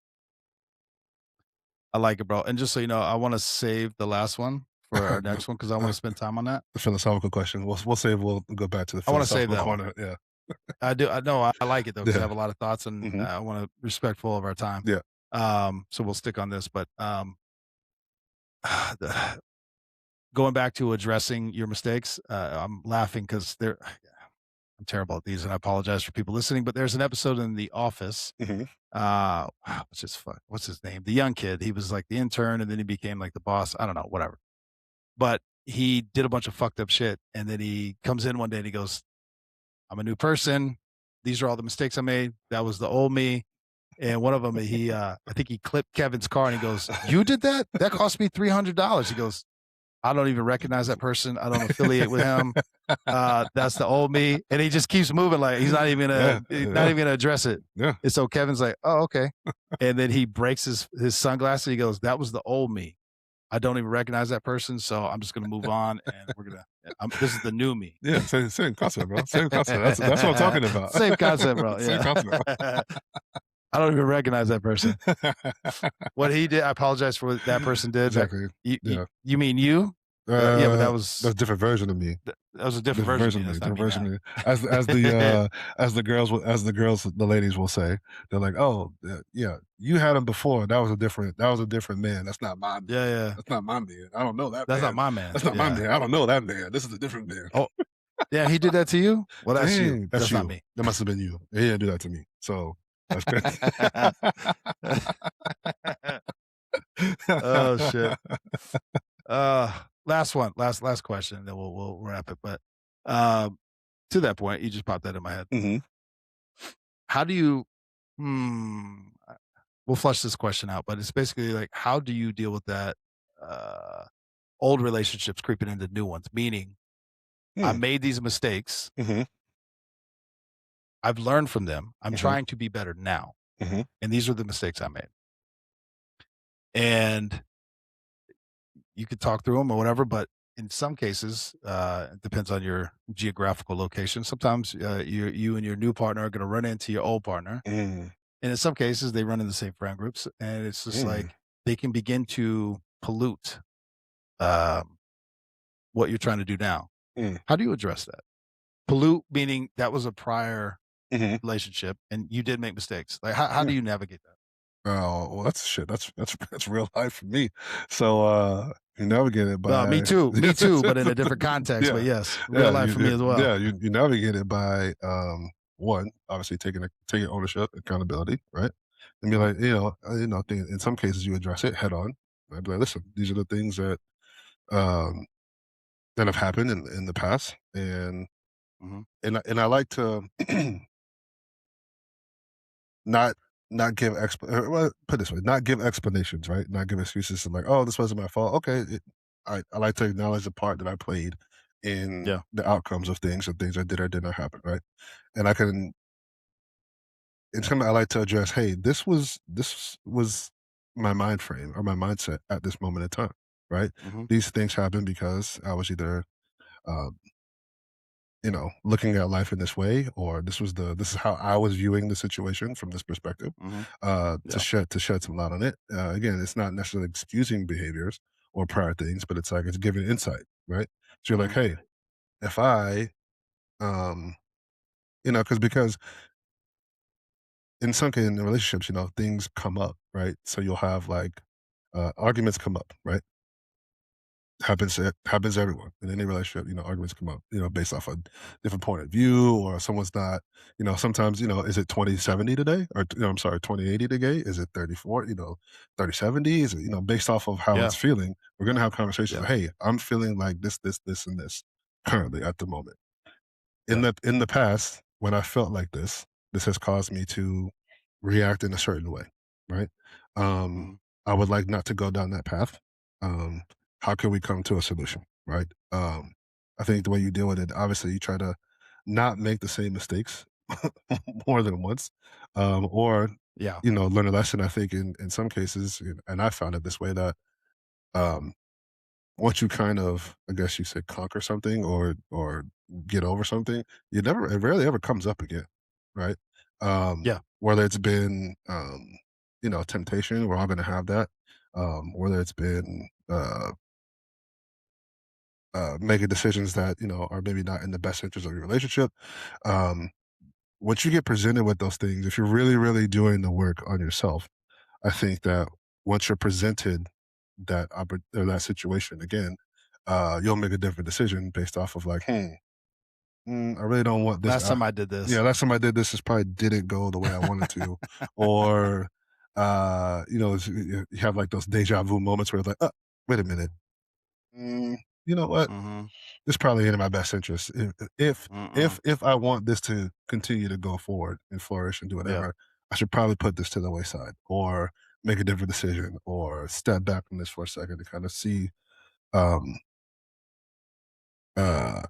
I like it, bro. And just so you know, I wanna save the last one for our next one because I wanna Uh, spend time on that. the philosophical question. We'll save. We'll go back to the I wanna save philosophical that one. corner. Yeah. I do. I know. I like it though because I Yeah. have a lot of thoughts, and Hmm. I want to respectful of our time. Yeah. So we'll stick on this. But the, going back to addressing your mistakes, I'm laughing because they're. I'm terrible at these, and I apologize for people listening. But there's an episode in The Office. Hmm. What's his name? The young kid. He was like the intern, and then he became like the boss. I don't know, whatever. But he did a bunch of fucked up shit, and then he comes in one day and he goes, "I'm a new person. These are all the mistakes I made. That was the old me." And one of them, I think he clipped Kevin's car and he goes, "You did that? That cost me $300." He goes, "I don't even recognize that person. I don't affiliate with him. That's the old me." And he just keeps moving like Yeah. he's not Yeah. even gonna address it. Yeah. And so Kevin's like, "Oh, okay." And then he breaks his sunglasses. He goes, "That was the old me. I don't even recognize that person. So I'm just gonna move on and this is the new me." Yeah. Same concept, bro. Same concept. That's what I'm talking about. Same concept, bro. Same Yeah. concept. I don't even recognize that person. What he did, I apologize for what that person did. That Exactly. you Yeah. you mean you? Yeah, but That's a different version of me. that was a different Different version of version me. of me. That's not Different me version now. of me. The ladies will say, they're like, "Oh, yeah, you had him before. That was a different man. That's not my man. Yeah, yeah. That's not my man. I don't know that That's not man. my man. That's not my Yeah. man. I don't know that man. This is a different man." Oh, yeah, he did that to you? Well, that's you. Dang, that's That's not you. me. That must have been you. He didn't do that to me. So that's crazy. Oh, shit. Last one. Last question, and then we'll wrap it. But, to that point, you just popped that in my head. Hmm. How do you we'll flush this question out, but it's basically like, how do you deal with that, uh, old relationships creeping into new ones? Meaning, I Hmm. made these mistakes. Hmm. I've learned from them. I'm Hmm. trying to be better now, Hmm. and these are the mistakes I made. And you could talk through them or whatever, but in some cases, it depends on your geographical location. Sometimes, you and your new partner are gonna run into your old partner, Mm, and in some cases, they run in the same friend groups, and it's just mm, like they can begin to pollute, um, what you're trying to do now. mm. How do you address that? Pollute meaning that was a prior. Mhm. relationship and you did make mistakes. Like, how Yeah. do you navigate that? Oh, well, that's shit. That's real life for me. So, you navigate it by Me too, but in a different context. But yeah, yes, real yeah, life for me as well. you navigate it by, one, obviously taking ownership, accountability, right? And be Mhm, like, in some cases you address it head on. Right? Be like, listen, these are the things um, that have happened in the past, and mhm, I like to not not give well, put it this way, not give explanations, right? Not give excuses like, "Oh, this wasn't my fault." Okay, I like to acknowledge the part that I played in yeah, the outcomes of things and things I did or did not happen, right? And I can it's something I like to address, "Hey, this was my mind frame or my mindset at this moment in time," right? mhm, These things happened because I was either, um looking at life in this way, or this is how I was viewing the situation from this perspective, mhm, to yeah, shed some light on it. Again, it's not necessarily excusing behaviors or prior things, but it's like it's giving insight, right? So you're like, mhm, hey, if I, um, because in some case in relationships, things come up, right? So you'll have like arguments come up, right? Happens to everyone in any relationship. Arguments come up, based off a different point of view, or someone's not. Sometimes, is it 2070 today, or I'm sorry, 2080 today? Is it 34? 3070? Is it, based off of how yeah, it's feeling? We're gonna have conversations. yeah, Like, hey, I'm feeling like this, and this currently at the moment. In yeah, the past, when I felt like this has caused me to react in a certain way, right? Um, mhm, I would like not to go down that path. Um, how can we come to a solution, right? I think the way you deal with it, obviously, you try to not make the same mistakes more than once, or yeah, learn a lesson. I think in some cases, and I found it this way that um, once you kind of, I guess you say, conquer something or get over something, it rarely ever comes up again, right? yeah, Whether it's been, temptation, we're all going to have that. Whether it's been making decisions that are maybe not in the best interest of your relationship. Um, Once you get presented with those things, if you're really, really doing the work on yourself, I think that once you're presented or that situation again, you'll make a different decision based off of like, I really don't want this. last time I did Yeah, this. last time I did this, this probably didn't go the way I wanted to, or you have like those deja vu moments where it's like, wait a minute, you know what? Mhm, This probably ain't in my best interest. mm-mm, If I want this to continue to go forward and flourish and do yeah, whatever, I should probably put this to the wayside, or make a different decision, or step back from this for a second to kind of see. Um, uh,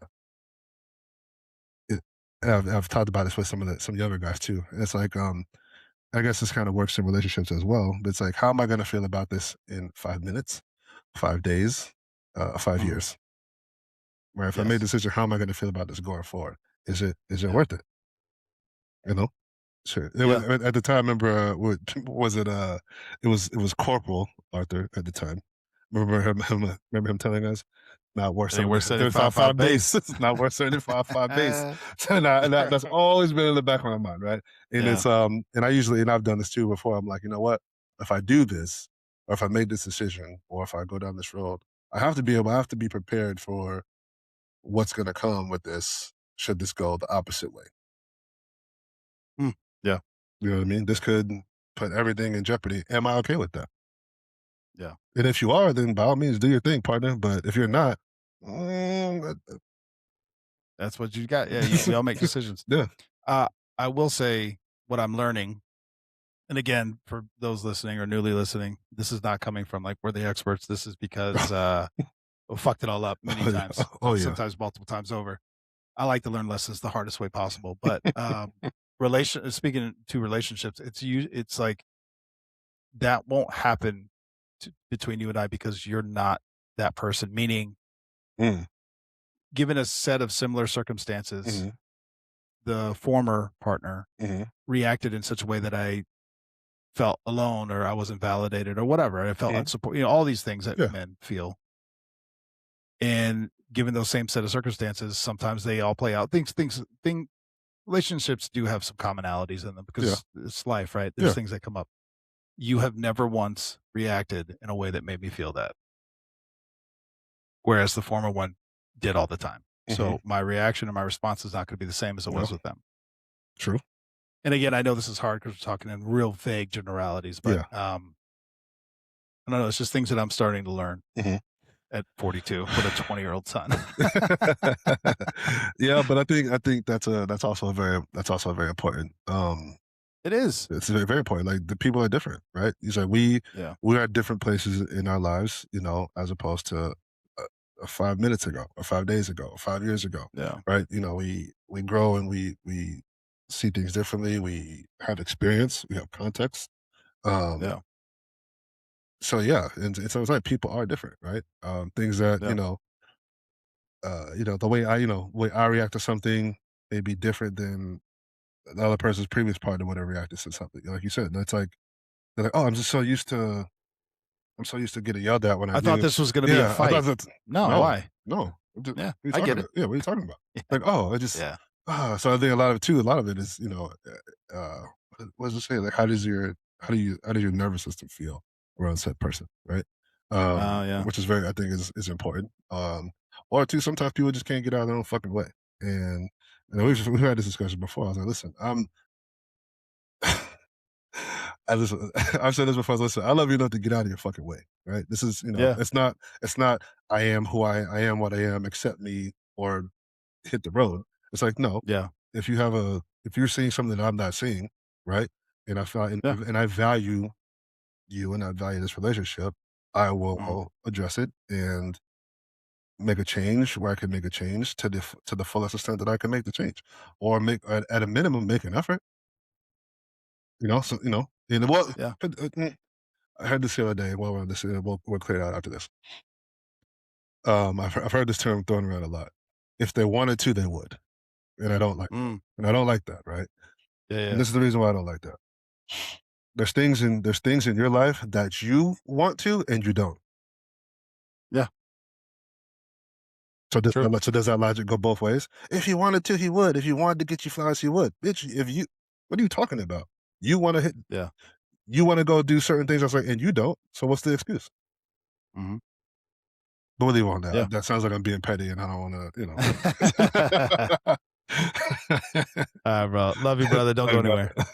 it, I've talked about this with some younger guys too. And it's like, I guess this kind of works in relationships as well. But it's like, how am I going to feel about this in 5 minutes, 5 days, 5 mhm, years? Where if I made a yes, decision, how am I going to feel about this going forward? Is it yeah, worth it? You know? Sure. It was yeah, at the time. Remember, what was it? It was Corporal Arthur at the time. Remember him telling us, "Not worth it ain't worth 75 5 base. base. It's not worth 75 base." So that's always been in the back of my mind, right? And Yeah, it's and I've done this too before. I'm like, you know what? If I do this, or if I make this decision, or if I go down this road, I have to be prepared for what's going to come with this. Should this go the opposite way? mm, yeah, You know what I mean? This could put everything in jeopardy. Am I okay with that? yeah, And if you are, then by all means do your thing, partner. But if you're not, that's what you got. Yeah, we all make decisions. yeah. Uh, I will say what I'm learning, and again, for those listening or newly listening, this is not coming from like we're the experts. This is because we fucked it all up many Oh yeah. times, Oh yeah. sometimes multiple times over. I like to learn lessons the hardest way possible, but speaking to relationships, it's like that won't happen between you and I because you're not that person. Meaning, Mm, given a set of similar circumstances, hmm the former partner hmm reacted in such a way that I felt alone or I wasn't validated or whatever. I felt hmm unsupported, all these things that Yeah. men feel. And given those same set of circumstances, sometimes they all play out. relationships do have some commonalities in them Yeah, because it's life, right? There's yeah, things that come up. You have never once reacted in a way that made me feel that, whereas the former one did all the time. mhm, So my reaction and my response is not going to be the same as it yeah, was with them. true. And again, I know this is hard because we're talking in real vague generalities, but Yeah. I don't know. It's just things that I'm starting to learn Mhm. at 42 with a 20-year-old son. Yeah, but I think that's also very important. It is. It's very, very important. Like the people are different, right? He's like Yeah. we're at different places in our lives, as opposed to 5 minutes ago, or 5 days ago, or 5 years ago, Yeah. right? We grow and we see things differently. We have experience, we have context. Um, Yeah. so yeah, and so it's like people are different, right? Things that Yeah. the way I react to something may be different than the other person's previous partner would have reacted to something. Like you said, it's like they're like, "Oh, I'm so used to getting yelled at when I I thought do." this was going to be a Yeah, I thought fight. that. No, No, why? no. What Yeah. are you I talking get it. about? Yeah, what are you talking about? Like, oh, I just Yeah. so I think a lot of it is, what does it say? Like, how does your nervous system feel around said person, right? Oh, yeah. Which is I think is important. Or two, sometimes people just can't get out of their own fucking way, and we've had this discussion before. I was like, listen, I listen. I've said this before. Listen, I love you enough to get out of your fucking way, right? This is, Yeah. it's not. I am who I am, what I am. Accept me or hit the road. It's like no. Yeah. If you're seeing something that I'm not seeing, right? And I feel Yeah. and I value you and I value this relationship, I Mhm. will address it and make a change where I can make a change to the fullest extent that I can make the change, or make at a minimum make an effort. So and well, Yeah. I heard this the other day. Well, we'll clear it out after this. I've heard this term thrown around a lot. If they wanted to, they would, and I don't like that. Mm. And I don't like that, right? Yeah. And Yeah. this is the reason why I don't like that. There's things in your life that you want to and you don't. Yeah. True. So does that logic go both ways? If he wanted to, he would. If he wanted to get you flowers, he would. Bitch, what are you talking about? You want to hit, Yeah. you want to go do certain things. I was like, and you don't. So what's the excuse? Mhm. But we'll leave it on that. Yeah. That sounds like I'm being petty, and I don't want All right, bro. Love you, brother. Don't Sorry go about anywhere. that.